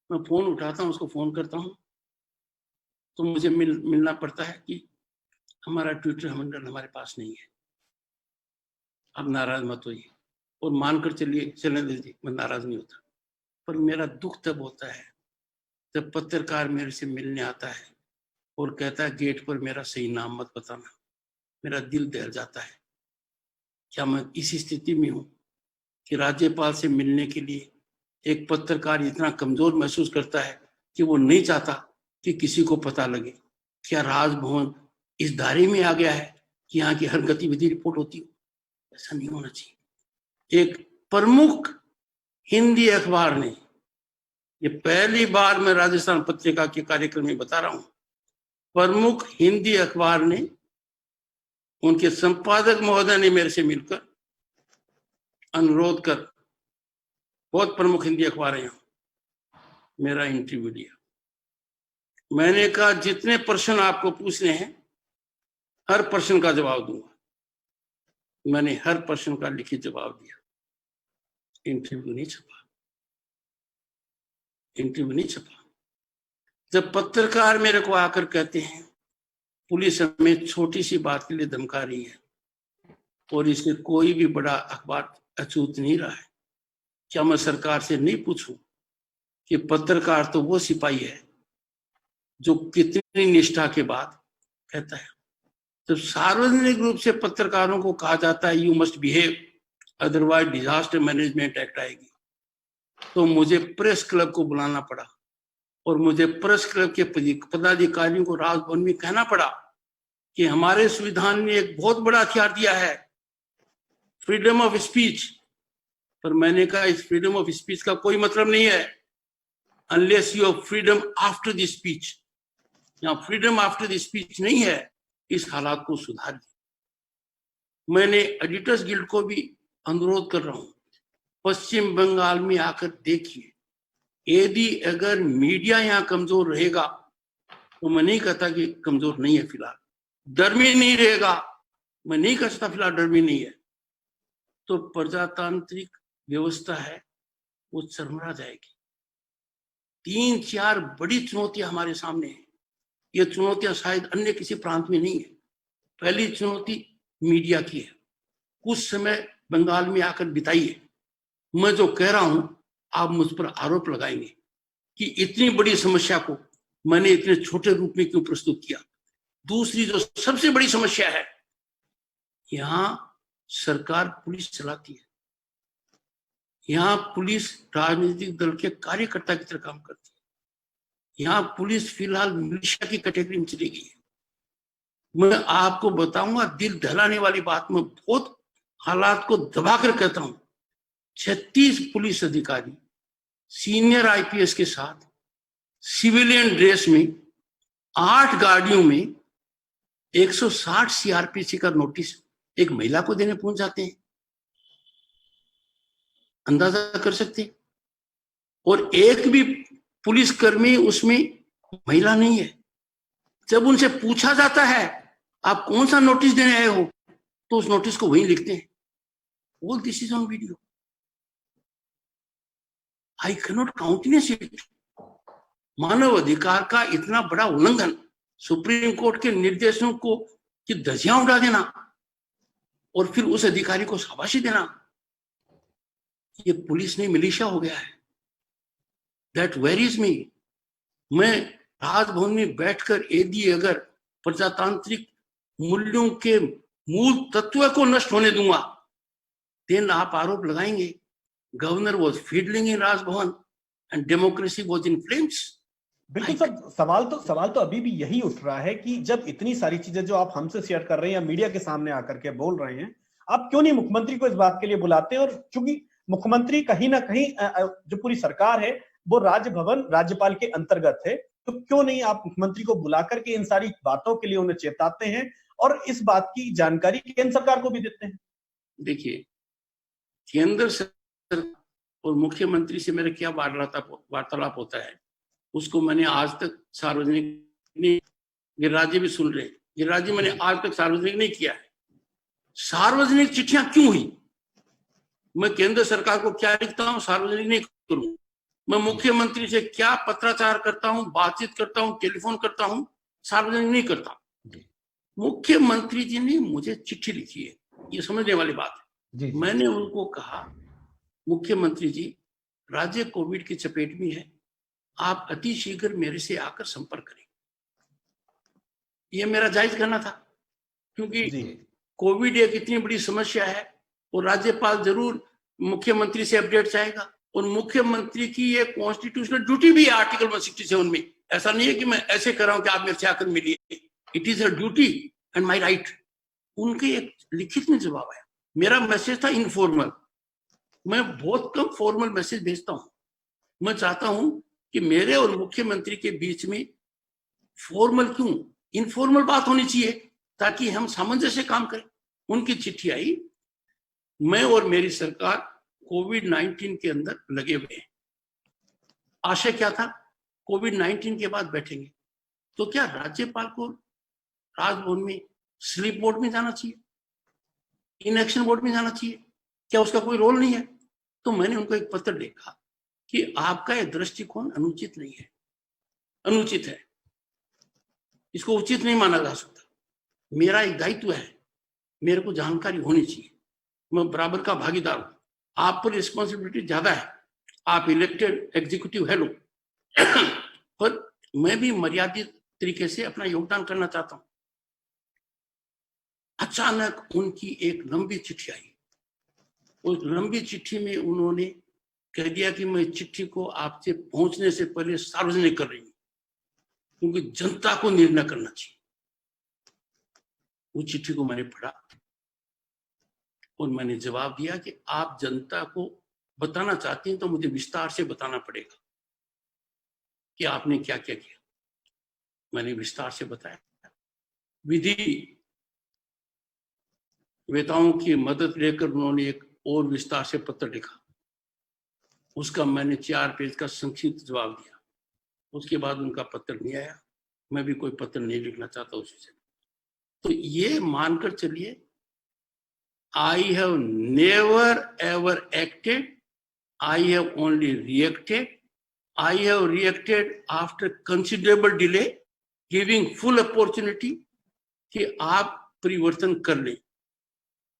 मैं फोन उठाता हूँ, उसको फोन करता हूँ, तो मुझे मिलना पड़ता है कि हमारा ट्विटर हैंडल हमारे पास नहीं है, आप नाराज मत होइए और मानकर चलिए, चलने दीजिए, मैं नाराज नहीं होता। पर मेरा दुख तब होता है जब पत्रकार मेरे से मिलने आता है और कहता है गेट पर मेरा सही नाम मत बताना। मेरा दिल दहल जाता है। क्या मैं इस स्थिति में हूं कि राज्यपाल से मिलने के लिए एक पत्रकार इतना कमजोर महसूस करता है कि वो नहीं चाहता कि किसी को पता लगे? क्या राजभवन इस दायरे में आ गया है कि यहाँ की हर गतिविधि रिपोर्ट होती हो? ऐसा नहीं होना चाहिए। एक प्रमुख हिंदी अखबार ने, ये पहली बार मैं राजस्थान पत्रिका के कार्यक्रम में बता रहा हूं, प्रमुख हिंदी अखबार ने, उनके संपादक महोदय ने मेरे से मिलकर अनुरोध कर, बहुत प्रमुख हिंदी अखबार है यहाँ, मेरा इंटरव्यू लिया। मैंने कहा जितने प्रश्न आपको पूछने हैं हर प्रश्न का जवाब दूंगा। मैंने हर प्रश्न का लिखित जवाब दिया। इंटरव्यू नहीं छपा, इंटरव्यू नहीं छपा। जब पत्रकार मेरे को आकर कहते हैं पुलिस हमें छोटी सी बात के लिए धमका रही है और इससे कोई भी बड़ा अखबार अछूत नहीं रहा है, क्या मैं सरकार से नहीं पूछूं कि पत्रकार तो वो सिपाही है जो कितनी निष्ठा के बाद कहता है। जब सार्वजनिक रूप से पत्रकारों को कहा जाता है you must behave otherwise disaster management act आएगी, तो मुझे प्रेस क्लब को बुलाना पड़ा और मुझे प्रेस क्लब के पदाधिकारियों को राजभवन में कहना पड़ा कि हमारे संविधान ने एक बहुत बड़ा हथियार दिया है, फ्रीडम ऑफ स्पीच। पर मैंने कहा इस फ्रीडम ऑफ स्पीच का कोई मतलब नहीं है unless you have freedom after the speech. यहाँ फ्रीडम आफ्टर द स्पीच नहीं है, इस हालात को सुधारिए। मैंने एडिटर्स गिल्ड को भी अनुरोध कर रहा हूं, पश्चिम बंगाल में आकर देखिए, यदि अगर मीडिया यहाँ कमजोर रहेगा, तो मैं नहीं कहता कि कमजोर नहीं है, फिलहाल डर में नहीं रहेगा, मैं नहीं कह सकता फिलहाल डर में नहीं है, तो प्रजातांत्रिक व्यवस्था है वो चरमरा जाएगी। 3-4 बड़ी चुनौतियां हमारे सामने हैं। ये चुनौतियां शायद अन्य किसी प्रांत में नहीं है। पहली चुनौती मीडिया की है। कुछ समय बंगाल में आकर बिताइए, मैं जो कह रहा हूं आप मुझ पर आरोप लगाएंगे कि इतनी बड़ी समस्या को मैंने इतने छोटे रूप में क्यों प्रस्तुत किया। दूसरी जो सबसे बड़ी समस्या है, यहां सरकार पुलिस चलाती है, यहाँ पुलिस राजनीतिक दल के कार्यकर्ता की तरह काम करती है। यहाँ पुलिस फिलहाल मिलिशिया की कैटेगरी में चली गई है। मैं आपको बताऊंगा दिल दहलाने वाली बात, मैं बहुत हालात को दबाकर कहता हूं, 36 पुलिस अधिकारी सीनियर आईपीएस के साथ सिविलियन ड्रेस में 8 गाड़ियों में 160 सीआरपीसी का नोटिस एक महिला को देने पहुंच जाते हैं। अंदाजा कर सकते। और एक भी पुलिसकर्मी उसमें महिला नहीं है। जब उनसे पूछा जाता है आप कौन सा नोटिस देने आए हो, तो उस नोटिस को वहीं लिखते हैं, all this is on video. I can not countenance it. मानव अधिकार का इतना बड़ा उल्लंघन, सुप्रीम कोर्ट के निर्देशों को कि धज्जियां उड़ा देना और फिर उस अधिकारी को शाबाशी देना, ये पुलिस नहीं मिलिशिया हो गया है। दैट वेरीज मी। मैं राजभवन में बैठकर यदि अगर प्रजातांत्रिक मूल्यों के मूल तत्व को नष्ट होने दूंगा, देन आप आरोप लगाएंगे governor was fiddling in Raj Bhavan and democracy was in flames. बिल्कुल सर, सवाल तो अभी भी यही उठ रहा है कि जब इतनी सारी चीजें जो आप हमसे शेयर कर रहे हैं या मीडिया के सामने आकर के बोल रहे हैं, आप क्यों नहीं मुख्यमंत्री को इस बात के लिए बुलाते हैं? और चूंकि मुख्यमंत्री कहीं ना कहीं जो पूरी सरकार है वो राजभवन राज्यपाल के अंतर्गत है, तो क्यों नहीं आप मुख्यमंत्री को बुला करके इन सारी बातों के लिए उन्हें चेताते हैं और इस बात की जानकारी केंद्र सरकार को भी देते हैं? देखिए, केंद्र सरकार और मुख्यमंत्री से मेरा क्या वार्तालाप होता है उसको मैंने आज तक सार्वजनिक नहीं, गिरिराज भी सुन रहे, गिरिराज मैंने आज तक सार्वजनिक नहीं किया है। सार्वजनिक चिट्ठियां क्यों हुई? मैं केंद्र सरकार को क्या लिखता हूं सार्वजनिक नहीं करूंगा। मैं मुख्यमंत्री से क्या पत्राचार करता हूं, बातचीत करता हूं, टेलीफोन करता हूं, सार्वजनिक नहीं करता। मुख्यमंत्री जी ने मुझे चिट्ठी लिखी है, ये समझने वाली बात है। मैंने उनको कहा मुख्यमंत्री जी, राज्य कोविड की चपेट में है, आप अति शीघ्र मेरे से आकर संपर्क करें। ये मेरा जायज करना था, क्योंकि कोविड एक इतनी बड़ी समस्या है और राज्यपाल जरूर मुख्यमंत्री से अपडेट चाहेगा, और मुख्यमंत्री की ये कॉन्स्टिट्यूशनल ड्यूटी भी है आर्टिकल 167 में। ऐसा नहीं है कि मैं ऐसे कर रहा हूं कि आप मेरे से आकर मिलिए, it is a duty and my right. उनके एक लिखित में जवाब आया। मेरा मैसेज था इनफॉर्मल, मैं बहुत कम फॉर्मल मैसेज भेजता हूं। मैं चाहता हूं कि मेरे और मुख्यमंत्री के बीच में फॉर्मल क्यों, इनफॉर्मल बात होनी चाहिए, ताकि हम सामंजस्य काम करें। उनकी चिट्ठी आई, मैं और मेरी सरकार कोविड-19 के अंदर लगे हुए हैं। आशय क्या था, कोविड-19 के बाद बैठेंगे तो क्या राज्यपाल को राजभवन में स्लीप बोर्ड में जाना चाहिए, इनएक्शन बोर्ड में जाना चाहिए, क्या उसका कोई रोल नहीं है? तो मैंने उनको एक पत्र लिखा कि आपका यह दृष्टिकोण अनुचित नहीं है, अनुचित है, इसको उचित नहीं माना जा सकता। मेरा एक दायित्व है, मेरे को जानकारी होनी चाहिए, मैं बराबर का भागीदार हूं, आप पर रिस्पॉन्सिबिलिटी ज्यादा है, आप इलेक्टेड एग्जीक्यूटिव है लोग, पर मैं भी मर्यादित तरीके से अपना योगदान करना चाहता हूं। अचानक उनकी एक लंबी चिट्ठी आई। उस लंबी चिट्ठी में उन्होंने कह दिया कि मैं चिट्ठी को आपसे पहुंचने से पहले सार्वजनिक कर रही हूं, क्योंकि जनता को निर्णय करना चाहिए। उस चिट्ठी को मैंने पढ़ा और मैंने जवाब दिया कि आप जनता को बताना चाहती हैं तो मुझे विस्तार से बताना पड़ेगा कि आपने क्या क्या किया। मैंने विस्तार से बताया, विधि वेताओं की मदद लेकर उन्होंने एक और विस्तार से पत्र लिखा, उसका मैंने 4 पेज का संक्षिप्त जवाब दिया। उसके बाद उनका पत्र नहीं आया, मैं भी कोई पत्र नहीं लिखना चाहता उसी से। तो ये मानकर चलिए, I have never ever acted, I have only reacted. I have reacted after considerable delay, giving full opportunity कि आप परिवर्तन कर लें।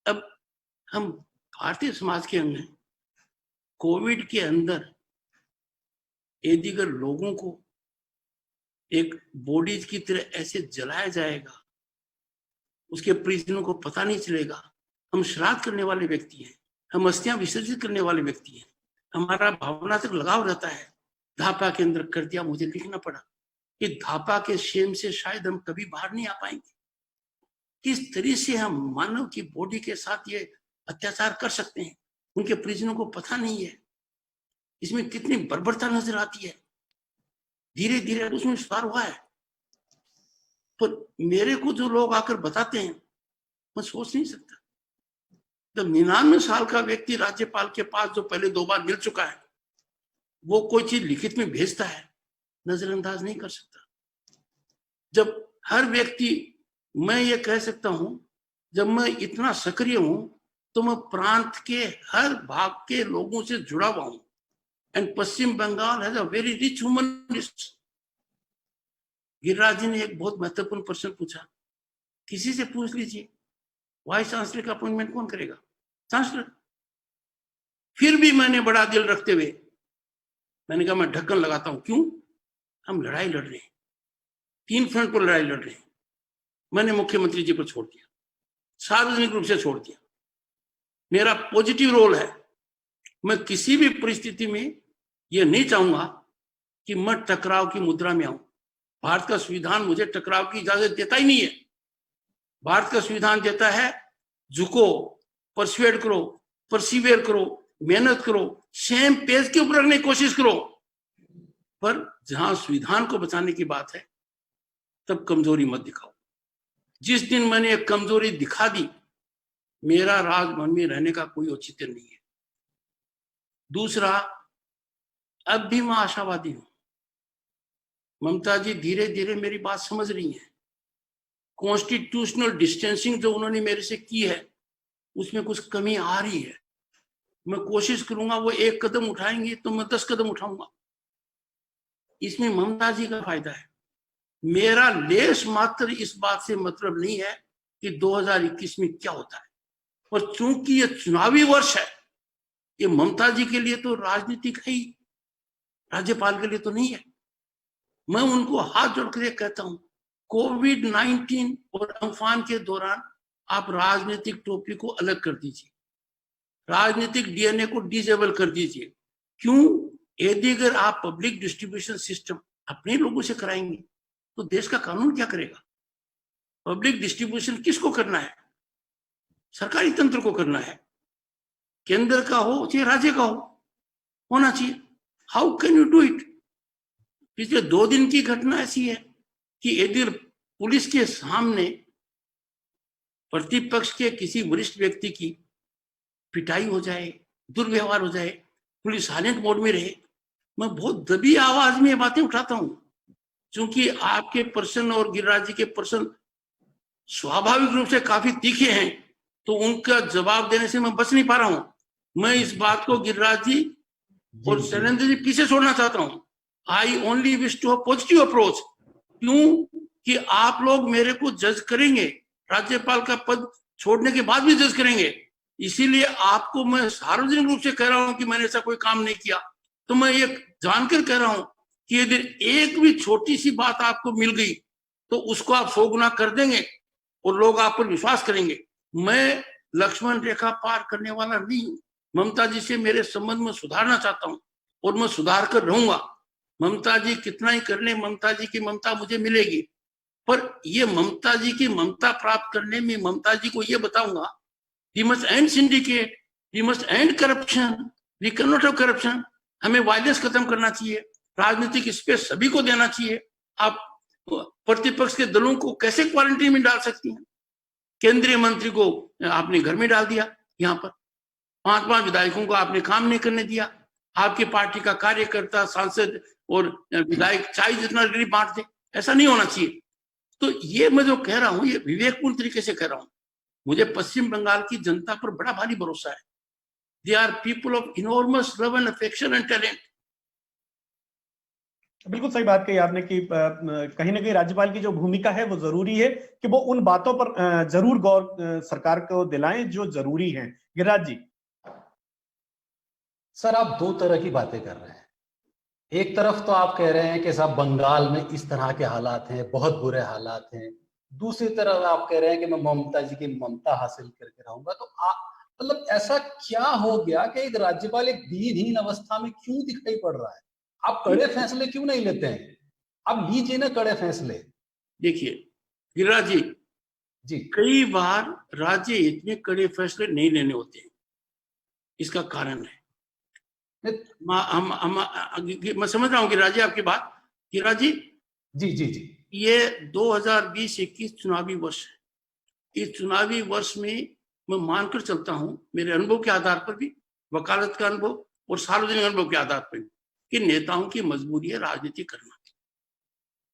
अब हम भारतीय समाज के अंदर कोविड के अंदर यदि अगर लोगों को एक बॉडीज की तरह ऐसे जलाया जाएगा, उसके परिजनों को पता नहीं चलेगा। हम श्राद्ध करने वाले व्यक्ति हैं, हम अस्थियां विसर्जित करने वाले व्यक्ति हैं, हमारा भावनात्मक लगाव रहता है। धापा के अंदर कर दिया, मुझे लिखना पड़ा कि धापा के शेम से शायद हम कभी बाहर नहीं आ पाएंगे। किस तरह से हम मानव की बॉडी के साथ ये अत्याचार कर सकते हैं, उनके परिजनों को पता नहीं है। इसमें कितनी बर्बरता नजर आती है। धीरे धीरे उसमें सुधार हुआ है, पर मेरे को जो लोग आकर बताते हैं मैं सोच नहीं सकता। जब 99 साल का व्यक्ति राज्यपाल के पास जो पहले 2 बार मिल चुका है, वो कोई चीज लिखित में भेजता है, नजरअंदाज नहीं कर सकता। जब हर व्यक्ति, मैं ये कह सकता हूं, जब मैं इतना सक्रिय हूं तो मैं प्रांत के हर भाग के लोगों से जुड़ा हुआ हूं। And Paschim Bangal has a very rich human list. Giriraj ji ने एक बहुत महत्वपूर्ण प्रश्न पूछा, किसी से पूछ लीजिए वाइस चांसलर का अपॉइंटमेंट कौन करेगा? चांसलर। फिर भी मैंने बड़ा दिल रखते हुए मैंने कहा मैं ढक्कन लगाता हूं। क्यों? हम लड़ाई लड़ रहे हैं, 3 फ्रंट पर लड़ाई लड़ रहे हैं। मैंने मुख्यमंत्री जी पर छोड़ दिया, सार्वजनिक रूप से छोड़ दिया। मेरा पॉजिटिव रोल है। मैं किसी भी परिस्थिति में यह नहीं चाहूंगा कि मैं टकराव की मुद्रा में आऊं। भारत का संविधान मुझे टकराव की इजाजत देता ही नहीं है। भारत का संविधान देता है झुको, परसुएड करो, परसिवियर करो, मेहनत करो, सेम पेज के ऊपर रखने की कोशिश करो। पर जहां संविधान को बचाने की बात है तब कमजोरी मत दिखाओ। जिस दिन मैंने एक कमजोरी दिखा दी, मेरा राजभवन में रहने का कोई औचित्य नहीं है। दूसरा, अब भी मैं आशावादी हूं। ममता जी धीरे धीरे मेरी बात समझ रही हैं। कॉन्स्टिट्यूशनल डिस्टेंसिंग जो उन्होंने मेरे से की है, उसमें कुछ कमी आ रही है। मैं कोशिश करूंगा वो 1 कदम उठाएंगे तो मैं 10 कदम उठाऊंगा। इसमें ममता जी का फायदा है। मेरा लेश मात्र इस बात से मतलब नहीं है कि 2021 में क्या होता है, और चूंकि ये चुनावी वर्ष है, ये ममता जी के लिए तो राजनीतिक है ही, राज्यपाल के लिए तो नहीं है। मैं उनको हाथ जोड़ कर कहता हूं, कोविड-19 और अम्फान के दौरान आप राजनीतिक टोपी को अलग कर दीजिए, राजनीतिक डीएनए को डिसेबल कर दीजिए। क्यों? यदि अगर आप पब्लिक डिस्ट्रीब्यूशन सिस्टम अपने लोगों से कराएंगे तो देश का कानून क्या करेगा? पब्लिक डिस्ट्रीब्यूशन किसको करना है? सरकारी तंत्र को करना है, केंद्र का हो चाहे राज्य का हो, होना चाहिए। How can you do it? पिछले 2 दिन की घटना ऐसी है कि यदि पुलिस के सामने प्रतिपक्ष के किसी वरिष्ठ व्यक्ति की पिटाई हो जाए, दुर्व्यवहार हो जाए, पुलिस साइलेंट मोड में रहे, मैं बहुत दबी आवाज में ये बातें उठाता हूं, क्योंकि आपके पर्सन और गिरिराज जी के पर्सन स्वाभाविक रूप से काफी तीखे हैं, तो उनका जवाब देने से मैं बच नहीं पा रहा हूं। मैं इस बात को गिरिराज जी और शैलेंद्र जी पीछे छोड़ना चाहता हूं। I only wish to positive approach. क्यों कि आप लोग मेरे को जज करेंगे, राज्यपाल का पद छोड़ने के बाद भी जज करेंगे, इसीलिए आपको मैं सार्वजनिक रूप से कह रहा हूं कि मैंने ऐसा कोई काम नहीं किया। तो मैं ये जानकर कह रहा हूं कि यदि एक भी छोटी सी बात आपको मिल गई तो उसको आप 100 गुना कर देंगे और लोग आप पर विश्वास करेंगे। मैं लक्ष्मण रेखा पार करने वाला नहीं हूं। ममता जी से मेरे संबंध में सुधारना चाहता हूं और मैं सुधार कर रहूंगा। ममता जी कितना ही कर ले, ममता जी की ममता मुझे मिलेगी, पर ये ममता जी की ममता प्राप्त करने में ममता जी को ये बताऊंगा, we must end syndicate, we must end corruption, we can not have corruption. हमें वायलेंस खत्म करना चाहिए, राजनीतिक स्पेस सभी को देना चाहिए। आप प्रतिपक्ष के दलों को कैसे क्वारंटीन में डाल सकती हैं? केंद्रीय मंत्री को आपने घर में डाल दिया, यहाँ पर 5 विधायकों को आपने काम नहीं करने दिया। आपकी पार्टी का कार्यकर्ता, सांसद और विधायक चाय जितना गरीब बांट दे, ऐसा नहीं होना चाहिए। तो ये मैं जो कह रहा हूँ ये विवेकपूर्ण तरीके से कह रहा हूँ। मुझे पश्चिम बंगाल की जनता पर बड़ा भारी भरोसा है। They are people of enormous love and affection and talent. बिल्कुल सही बात कही आपने कि कहीं ना कहीं राज्यपाल की जो भूमिका है वो जरूरी है कि वो उन बातों पर जरूर गौर सरकार को दिलाएं जो जरूरी हैं। गिरिराज जी। सर, आप 2 तरह की बातें कर रहे हैं। एक तरफ तो आप कह रहे हैं कि साहब बंगाल में इस तरह के हालात हैं, बहुत बुरे हालात हैं। दूसरी तरफ आप कह रहे हैं कि मैं ममता जी की ममता हासिल करके रहूंगा। तो मतलब ऐसा क्या हो गया कि एक राज्यपाल एक दीनहीन अवस्था में क्यों दिखाई पड़ रहा है? आप कड़े फैसले क्यों नहीं लेते हैं? आप लीजिए ना कड़े फैसले। देखिए गिरिराज जी, कई बार राज्य इतने कड़े फैसले नहीं लेने होते हैं। इसका कारण है, मैं समझ रहा हूँ गिरिराज जी आपकी बात। गिरिराज जी, जी, ये 2020-21 चुनावी वर्ष है। इस चुनावी वर्ष में मैं मानकर चलता हूँ, मेरे अनुभव के आधार पर भी, वकालत का अनुभव और सार्वजनिक अनुभव के आधार पर भी, कि नेताओं की मजबूरी है राजनीति करना।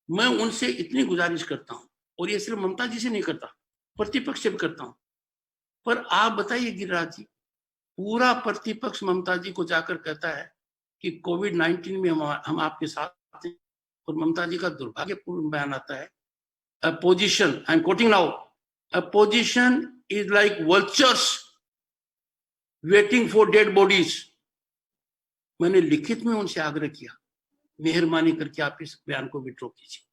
मैं उनसे इतनी गुजारिश करता हूं, और ये सिर्फ ममता जी से नहीं करता, प्रतिपक्ष से भी करता हूं। पर आप बताइए गिरिराज जी, पूरा प्रतिपक्ष ममता जी को जाकर कहता है कि कोविड-19 में हम आपके साथ हैं, और ममता जी का दुर्भाग्यपूर्ण बयान आता है, opposition, I am quoting now, opposition is like vultures waiting for dead bodies. मैंने लिखित में उनसे आग्रह किया, मेहरबानी करके आप इस बयान को विड्रॉ कीजिए।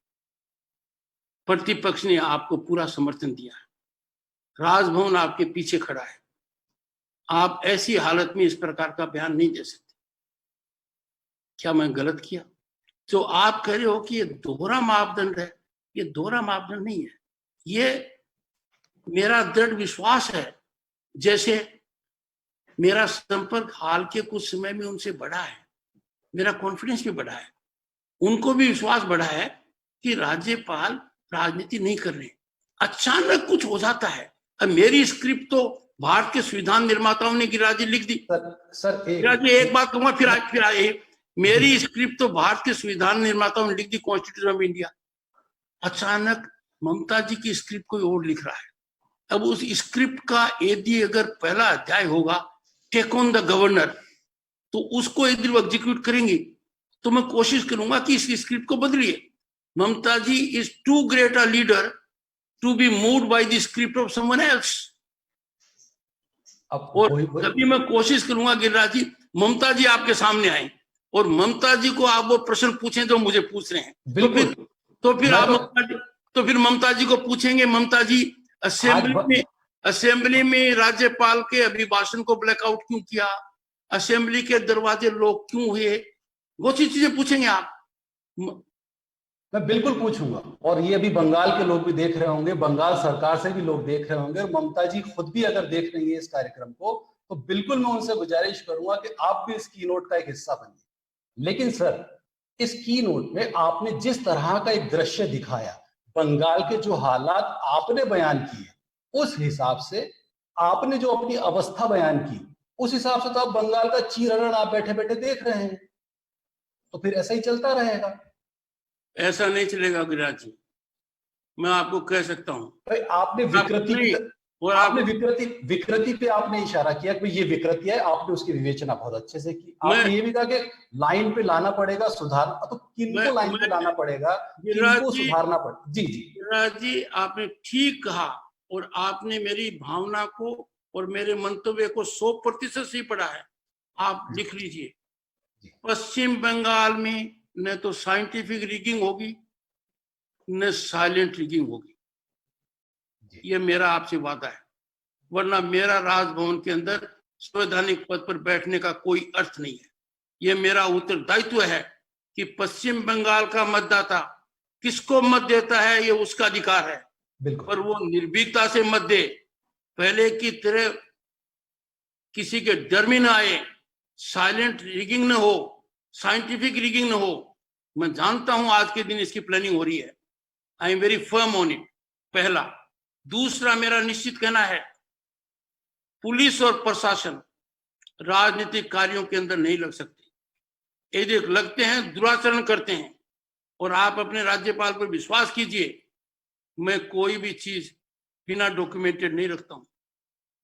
प्रतिपक्ष ने आपको पूरा समर्थन दिया है, राजभवन आपके पीछे खड़ा है। आप ऐसी हालत में इस प्रकार का बयान नहीं दे सकते। क्या मैं गलत किया? जो आप कह रहे हो कि ये दोहरा मापदंड है, ये दोहरा मापदंड नहीं है। ये मेरा दृढ़ विश्वास है, जैसे मेरा संपर्क हाल के कुछ समय में उनसे बढ़ा है, मेरा कॉन्फिडेंस भी बढ़ा है, उनको भी विश्वास बढ़ा है कि राज्यपाल राजनीति नहीं कर रहे। अचानक कुछ हो जाता है। अब मेरी स्क्रिप्ट तो भारत के संविधान निर्माताओं ने गिरिराज जी लिख दी। सर एक बात कहूंगा, फिर मेरी स्क्रिप्ट तो भारत के संविधान निर्माताओं ने लिख दी, कॉन्स्टिट्यूशन ऑफ इंडिया। अचानक ममता जी की स्क्रिप्ट कोई और लिख रहा है। अब उस स्क्रिप्ट का यदि अगर पहला अध्याय होगा टेक ऑन द गवर्नर, तो उसको एक दिन एग्जीक्यूट करेंगे, तो मैं कोशिश करूंगा कि इसकी स्क्रिप्ट को बदलिए। Mamata ji is too great a leader to be moved by the script of someone else. और तभी मैं कोशिश करूंगा गिरिराज जी, ममता जी आपके सामने आए और ममता जी को आप वो प्रश्न पूछें जो मुझे पूछ रहे हैं। तो फिर ममता जी को पूछेंगे, ममता जी असेंबली में राज्यपाल के अभिभाषण को ब्लैकआउट क्यों किया, असेंबली के दरवाजे लॉक क्यों हुए, वो सी चीजें पूछेंगे आप। मैं बिल्कुल पूछूंगा, और ये अभी बंगाल के लोग भी देख रहे होंगे, बंगाल सरकार से भी लोग देख रहे होंगे, और ममता जी खुद भी अगर देख रही है इस कार्यक्रम को, तो बिल्कुल मैं उनसे गुजारिश करूंगा कि आप भी इस कीनोट का एक हिस्सा बनिए। लेकिन सर, इस कीनोट में आपने जिस तरह का एक दृश्य दिखाया, बंगाल के जो हालात आपने बयान किए, उस हिसाब से आपने जो अपनी अवस्था बयान की, उस हिसाब से तो आप बंगाल का चीरहरण आप बैठे बैठे देख रहे हैं, तो फिर ऐसा ही चलता रहेगा। ऐसा नहीं चलेगा गिरिराज जी, मैं आपको कह सकता हूं। भाई आपने विकृति पे आपने इशारा किया कि ये विकृति है, आपने उसकी विवेचना बहुत अच्छे से की। आपने ये भी कहा कि लाइन पे लाना पड़ेगा, सुधार, तो किनको लाइन पे लाना पड़ेगा, किनको सुधारना पड़ेगा? जी जी गिरिराज जी, आपने ठीक कहा, और आपने मेरी भावना को और मेरे मंतव्य को 100% सही पढ़ा है। आप लिख लीजिए, पश्चिम बंगाल में न तो साइंटिफिक रिगिंग होगी न साइलेंट रिगिंग होगी, ये मेरा आपसे वादा है, वरना मेरा राजभवन के अंदर संवैधानिक पद पर बैठने का कोई अर्थ नहीं है। ये मेरा उत्तरदायित्व है कि पश्चिम बंगाल का मतदाता किसको मत देता है ये उसका अधिकार है, पर वो निर्भीकता से मत दे, पहले की तरह किसी के डर में न आए, साइलेंट रिगिंग न हो, साइंटिफिक रिगिंग न हो। मैं जानता हूं आज के दिन इसकी प्लानिंग हो रही है, I am very firm on it, पहला। दूसरा, मेरा निश्चित कहना है, पुलिस और प्रशासन राजनीतिक कार्यों के अंदर नहीं लग सकते। यदि लगते हैं दुराचरण करते हैं, और आप अपने राज्यपाल पर विश्वास कीजिए, मैं कोई भी चीज बिना डॉक्यूमेंटेड नहीं रखता हूं।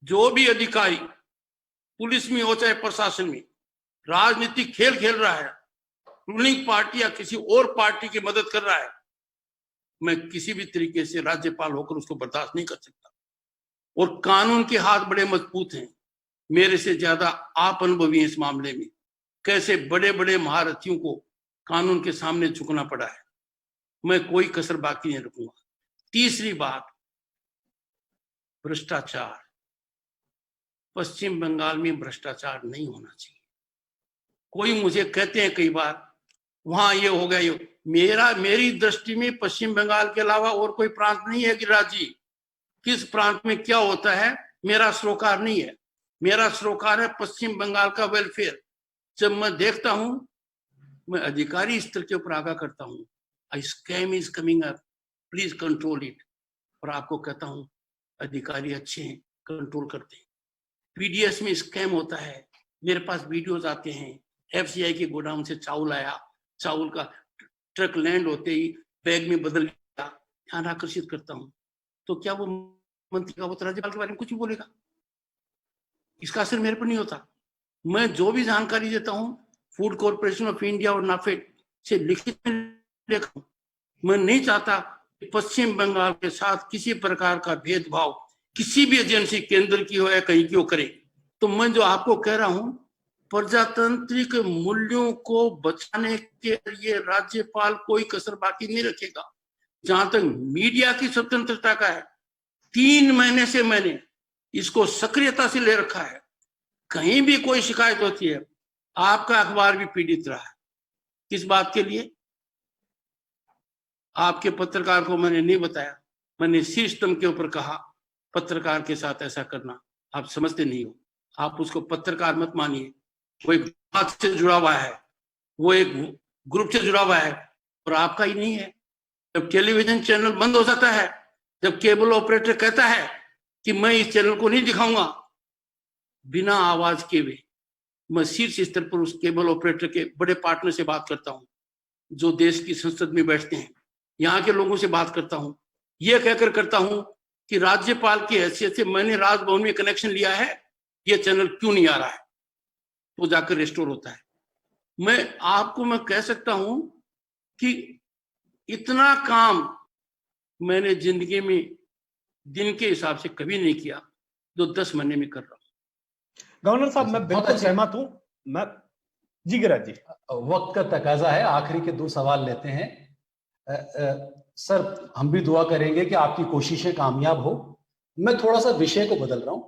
जो भी अधिकारी पुलिस में हो चाहे प्रशासन में राजनीतिक खेल खेल रहा है, रूलिंग पार्टी या किसी और पार्टी की मदद कर रहा है, मैं किसी भी तरीके से राज्यपाल होकर उसको बर्दाश्त नहीं कर सकता। और कानून के हाथ बड़े मजबूत हैं, मेरे से ज्यादा आप अनुभवी हैं इस मामले में, कैसे बड़े बड़े महारथियों को कानून के सामने झुकना पड़ा है, मैं कोई कसर बाकी नहीं रखूंगा। तीसरी बात, भ्रष्टाचार, पश्चिम बंगाल में भ्रष्टाचार नहीं होना चाहिए। कोई मुझे कहते हैं कई बार वहां ये हो गया, ये मेरी दृष्टि में पश्चिम बंगाल के अलावा और कोई प्रांत नहीं है गिरिराज जी। किस प्रांत में क्या होता है मेरा सरोकार नहीं है, मेरा सरोकार है पश्चिम बंगाल का वेलफेयर। जब मैं देखता हूं, मैं अधिकारी स्तर के ऊपर आगाह करता हूं, I scam is coming up, please control it. और आपको कहता हूं, अधिकारी अच्छे हैं, कंट्रोल करते हैं। पीडीएस में स्कैम होता है, मेरे पास वीडियोज आते हैं, एफसीआई के गोडाउन से चावल आया, चावल का ट्रक लैंड होते ही बैग में बदल गया, ध्यान आकर्षित करता हूं, तो क्या वो मंत्री का वो राज्यपाल के बारे में कुछ भी बोलेगा? इसका असर मेरे पर नहीं होता। मैं जो भी जानकारी देता हूं फूड कॉर्पोरेशन ऑफ इंडिया और नाफेड से लिखित में लेकर हूं। मैं नहीं चाहता कि पश्चिम बंगाल के साथ किसी प्रकार का भेदभाव किसी भी एजेंसी केंद्र की हो या कहीं की हो करे। तो मैं जो आपको कह रहा हूं, प्रजातांत्रिक मूल्यों को बचाने के लिए राज्यपाल कोई कसर बाकी नहीं रखेगा। जहां तक मीडिया की स्वतंत्रता का है, 3 महीने से मैंने इसको सक्रियता से ले रखा है। कहीं भी कोई शिकायत होती है, आपका अखबार भी पीड़ित रहा है। किस बात के लिए? आपके पत्रकार को मैंने नहीं बताया, मैंने सिस्टम के ऊपर कहा पत्रकार के साथ ऐसा करना आप समझते नहीं हो। आप उसको पत्रकार मत मानिए, वो एक बात से जुड़ा हुआ है, वो एक ग्रुप से जुड़ा हुआ है, और आपका ही नहीं है। जब टेलीविजन चैनल बंद हो जाता है, जब केबल ऑपरेटर कहता है कि मैं इस चैनल को नहीं दिखाऊंगा, बिना आवाज के हुए मैं शीर्ष स्तर पर उस केबल ऑपरेटर के बड़े पार्टनर से बात करता हूं, जो देश की संसद में बैठते हैं, यहाँ के लोगों से बात करता हूं, ये कहकर करता हूं कि राज्यपाल की हैसियत से मैंने राजभवन में कनेक्शन लिया है, ये चैनल क्यों नहीं आ रहा है, तो जाकर रिस्टोर होता है। मैं कह सकता हूं कि इतना काम मैंने जिंदगी में दिन के हिसाब से कभी नहीं किया जो 10 महीने में कर रहा हूं। गवर्नर साहब मैं बिल्कुल सहमत हूं। मैं जी गिरिराज जी, वक्त का तकाजा है, आखिरी के 2 सवाल लेते हैं। सर, हम भी दुआ करेंगे कि आपकी कोशिशें कामयाब हो। मैं थोड़ा सा विषय को बदल रहा हूं।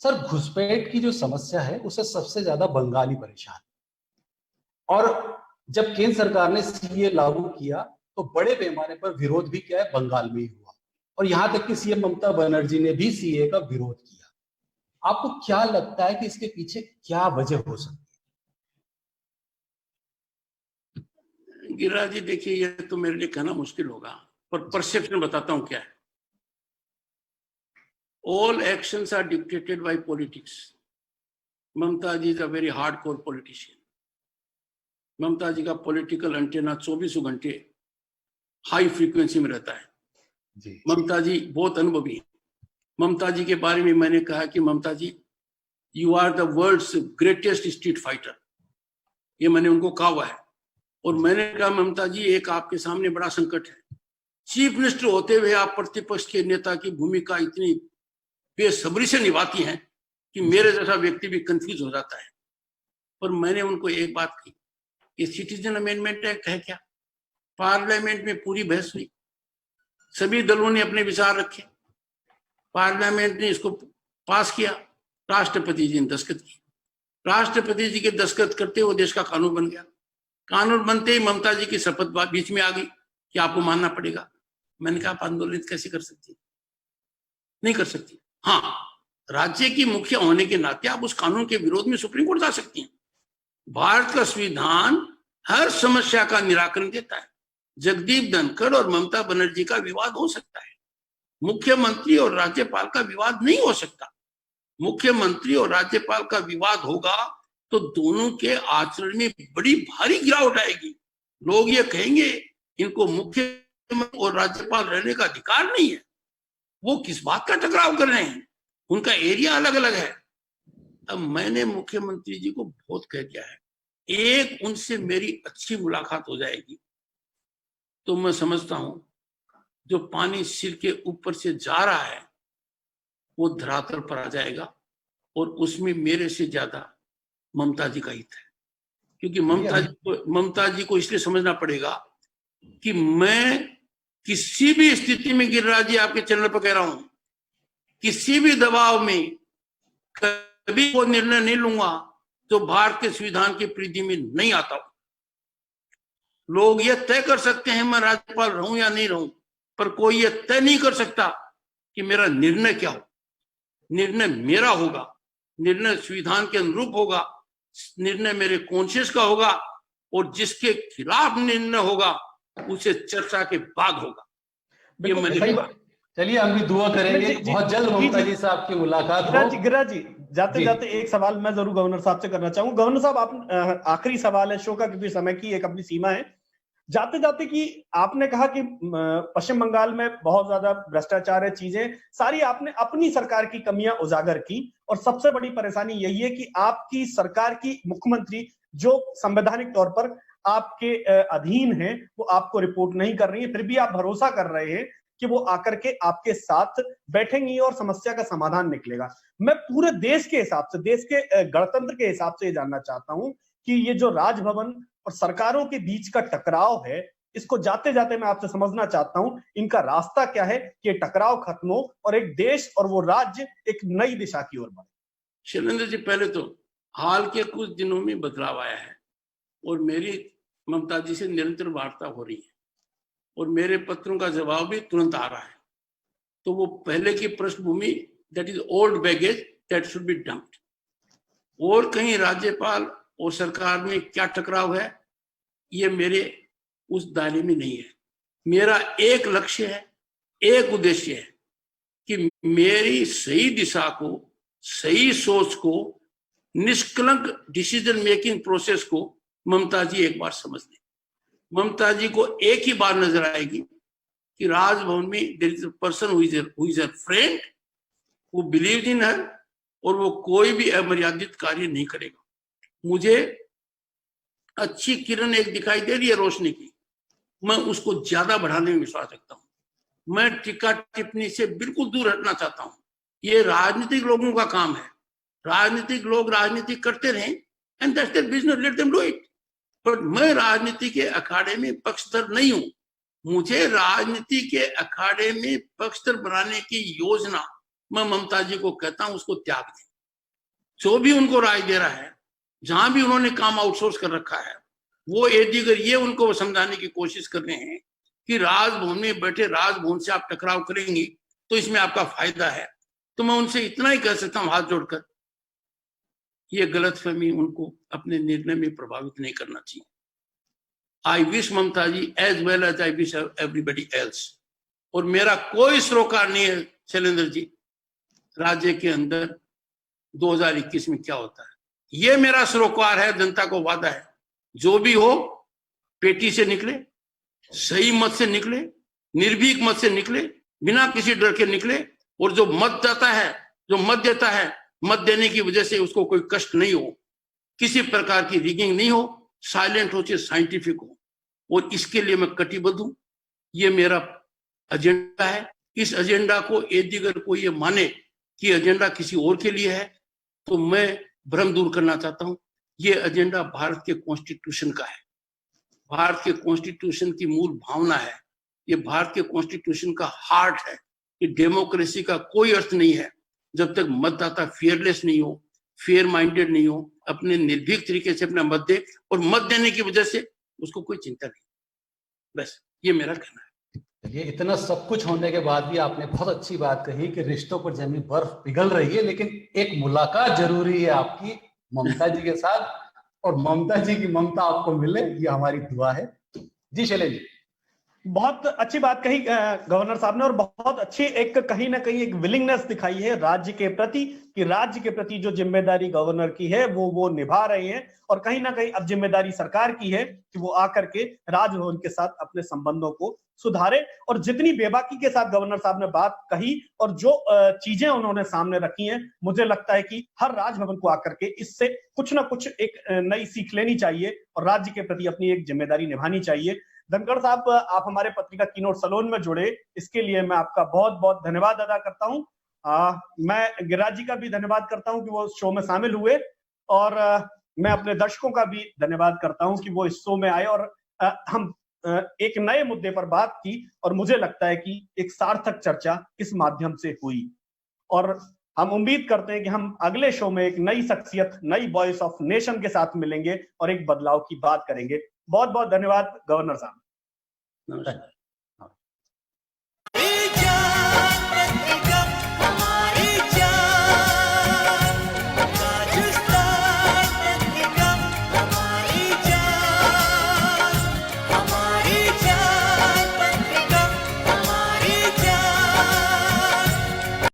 सर, घुसपैठ की जो समस्या है उससे सबसे ज्यादा बंगाली परेशान, और जब केंद्र सरकार ने सीए लागू किया तो बड़े पैमाने पर विरोध भी क्या है, बंगाल में ही हुआ, और यहां तक कि सीएम ममता बनर्जी ने भी सीए का विरोध किया। आपको क्या लगता है कि इसके पीछे क्या वजह हो सकती है? गिरिराज जी देखिए, ये तो मेरे लिए कहना मुश्किल होगा, पर परसेप्शन बताता हूं क्या है। All actions are dictated by politics. Mamata ji is a very hardcore politician. Mamata ji का पॉलिटिकल एंटेना 24 घंटे हाई फ्रीक्वेंसी में रहता है जी। ममता जी बहुत अनुभवी है। ममता जी के बारे में मैंने कहा कि Mamata ji, you are the world's greatest street fighter, ये मैंने उनको कहा हुआ है। और मैंने कहा ममता जी, एक आपके सामने बड़ा संकट है, चीफ मिनिस्टर होते हुए आप प्रतिपक्ष के नेता की भूमिका इतनी बेसब्री से निभाती हैं कि मेरे जैसा व्यक्ति भी कंफ्यूज हो जाता है। पर मैंने उनको एक बात कही, ये सिटीजन अमेंडमेंट एक्ट है क्या? पार्लियामेंट में पूरी बहस हुई, सभी दलों ने अपने विचार रखे, पार्लियामेंट ने इसको पास किया, राष्ट्रपति जी ने दस्तखत की, राष्ट्रपति जी के दस्तखत करते वो देश का कानून बन गया। कानून बनते ही ममता जी की शपथ बीच में आ गई कि आपको मानना पड़ेगा। मैंने कहा आप आंदोलन कैसे कर सकती, नहीं कर सकती। हाँ, राज्य की मुखिया होने के नाते आप उस कानून के विरोध में सुप्रीम कोर्ट जा सकती हैं। भारत का संविधान हर समस्या का निराकरण देता है। जगदीप धनखड़ और ममता बनर्जी का विवाद हो सकता है, मुख्यमंत्री और राज्यपाल का विवाद नहीं हो सकता। मुख्यमंत्री और राज्यपाल का विवाद होगा तो दोनों के आचरण में बड़ी भारी गिरावट आएगी। लोग ये कहेंगे इनको मुख्यमंत्री और राज्यपाल रहने का अधिकार नहीं है। वो किस बात का टकराव कर रहे हैं, उनका एरिया अलग अलग है। अब मैंने मुख्यमंत्री जी को बहुत कह दिया है, एक उनसे मेरी अच्छी मुलाकात हो जाएगी तो मैं समझता हूं जो पानी सिर के ऊपर से जा रहा है वो धरातल पर आ जाएगा, और उसमें मेरे से ज्यादा ममता जी का हित है। क्योंकि ममता जी को इसलिए समझना पड़ेगा कि मैं किसी भी स्थिति में, गिरिराज जी आपके चैनल पर कह रहा हूं, किसी भी दबाव में कभी वो निर्णय नहीं लूंगा जो भारत के संविधान की परिधि में नहीं आता हूं। लोग ये तय कर सकते हैं मैं राज्यपाल रहूं या नहीं रहूं, पर कोई ये तय नहीं कर सकता कि मेरा निर्णय क्या हो। निर्णय मेरा होगा, निर्णय संविधान के अनुरूप होगा, निर्णय मेरे कॉन्शियस का होगा, और जिसके खिलाफ निर्णय होगा उसे चर्चा के बाद होगा। चलिए हम भी दुआ करेंगे बहुत जल्द ममता जी से आपकी मुलाकात हो। गिरिराज जी, जाते जाते एक सवाल मैं जरूर गवर्नर साहब से करना चाहूंगा। गवर्नर साहब, आप आखिरी सवाल है शो का, क्योंकि समय की एक अपनी सीमा है। जाते जाते कि आपने कहा कि पश्चिम बंगाल में बहुत ज्यादा भ्रष्टाचार है, चीजें सारी आपने अपनी सरकार की कमियां उजागर की, और सबसे बड़ी परेशानी यही है कि आपकी सरकार की मुख्यमंत्री जो संवैधानिक तौर पर आपके अधीन है वो आपको रिपोर्ट नहीं कर रही है, फिर भी आप भरोसा कर रहे हैं कि वो आकर के आपके साथ बैठेंगी और समस्या का समाधान निकलेगा। मैं पूरे देश के हिसाब से, देश के गणतंत्र के हिसाब से ये जानना चाहता हूं कि ये जो राजभवन और सरकारों के बीच का टकराव है, इसको जाते जाते मैं आपसे समझना चाहता हूं, इनका रास्ता क्या है कि ये टकराव खत्म हो और एक देश और वो राज्य एक नई दिशा की ओर बढ़े। शैलेंद्र जी, पहले तो हाल के कुछ दिनों में बदलाव आया है और मेरी ममता जी से निरंतर वार्ता हो रही है और मेरे पत्रों का जवाब भी तुरंत आ रहा है। तो वो पहले की पृष्ठभूमि, that is old baggage, that should be dumped. और कहीं राज्यपाल और सरकार में क्या टकराव है ये मेरे उस दायरे में नहीं है। मेरा एक लक्ष्य है, एक उद्देश्य है कि मेरी सही दिशा को, सही सोच को, निष्कलंक डिसीजन मेकिंग प्रोसेस को ममता जी एक बार समझ लें। ममता जी को एक ही बार नजर आएगी कि राजभवन में there is a person who is her friend, who believes in her, और वो कोई भी अमर्यादित कार्य नहीं करेगा। मुझे अच्छी किरण एक दिखाई दे रही है रोशनी की, मैं उसको ज्यादा बढ़ाने में विश्वास रखता हूं। मैं टीका टिप्पणी से बिल्कुल दूर हटना चाहता हूं। ये राजनीतिक लोगों का काम है। राजनीतिक लोग राजनीति करते रहें, and that's their business, let them do it. But मैं राजनीति के अखाड़े में पक्षधर नहीं हूं। मुझे राजनीति के अखाड़े में पक्षधर बनाने की योजना मैं ममता जी को कहता हूं उसको त्याग दें। जो भी उनको राय दे रहा है, जहां भी उन्होंने काम आउटसोर्स कर रखा है, वो एडिगर ये उनको समझाने की कोशिश कर रहे हैं कि राजभवन में बैठे राजभवन से आप टकराव करेंगे तो इसमें आपका फायदा है। तो मैं उनसे इतना ही कह सकता हूं हाथ जोड़कर, ये गलतफहमी उनको अपने निर्णय में प्रभावित नहीं करना चाहिए। I wish Mamata ji as well as I wish everybody else. और मेरा कोई सरोकार नहीं है शैलेंद्र जी राज्य के अंदर 2021 में क्या होता है। ये मेरा सरोकार है, जनता को वादा है, जो भी हो पेटी से निकले, सही मत से निकले, निर्भीक मत से निकले, बिना किसी डर के निकले। और जो मत जाता है, जो मत देता है, मत देने की वजह से उसको कोई कष्ट नहीं हो, किसी प्रकार की रिगिंग नहीं हो, साइलेंट हो, चाहे साइंटिफिक हो। और इसके लिए मैं कटिबद्ध हूं। ये मेरा एजेंडा है। इस एजेंडा को यदि कोई ये माने कि एजेंडा किसी और के लिए है तो मैं भ्रम दूर करना चाहता हूं। ये एजेंडा भारत के कॉन्स्टिट्यूशन का है, भारत के कॉन्स्टिट्यूशन की मूल भावना है, ये भारत के कॉन्स्टिट्यूशन का हार्ट है। कि डेमोक्रेसी का कोई अर्थ नहीं है जब तक मतदाता फेयरलेस नहीं हो, फेयर माइंडेड नहीं हो, अपने निर्भीक तरीके से अपना मत दे, और मत देने की वजह से उसको कोई चिंता नहीं। बस ये मेरा कहना है। ये इतना सब कुछ होने के बाद भी आपने बहुत अच्छी बात कही कि रिश्तों पर जमी बर्फ पिघल रही है, लेकिन एक मुलाकात जरूरी है आपकी ममता जी के साथ, और ममता जी की ममता आपको मिले, ये हमारी दुआ है। जी शैलेंद्र जी। बहुत अच्छी बात कही गवर्नर साहब ने, और बहुत अच्छी एक कहीं ना कहीं एक विलिंगनेस दिखाई है राज्य के प्रति, कि राज्य के प्रति जो जिम्मेदारी गवर्नर की है वो निभा रहे हैं। और कहीं ना कहीं अब जिम्मेदारी सरकार की है कि वो आकर के राजभवन के साथ अपने संबंधों को सुधारे। और जितनी बेबाकी के साथ गवर्नर साहब ने बात कही और जो चीजें उन्होंने सामने रखी हैं, मुझे लगता है कि हर राजभवन को आकर के इससे कुछ ना कुछ एक नई सीख लेनी चाहिए और राज्य के प्रति अपनी एक जिम्मेदारी निभानी चाहिए। धनखड़ साहब, आप हमारे पत्रिका कीनोट सलोन में जुड़े, इसके लिए मैं आपका बहुत बहुत धन्यवाद अदा करता हूं। मैं गिरिराज जी का भी धन्यवाद करता हूं कि वो शो में शामिल हुए, और मैं अपने दर्शकों का भी धन्यवाद करता हूं कि वो इस शो में आए और हम एक नए मुद्दे पर बात की, और मुझे लगता है कि एक सार्थक चर्चा इस माध्यम से हुई। और हम उम्मीद करते हैं कि हम अगले शो में एक नई शख्सियत, नई वॉइस ऑफ नेशन के साथ मिलेंगे और एक बदलाव की बात करेंगे। बहुत बहुत धन्यवाद गवर्नर साहब। नमस्कार।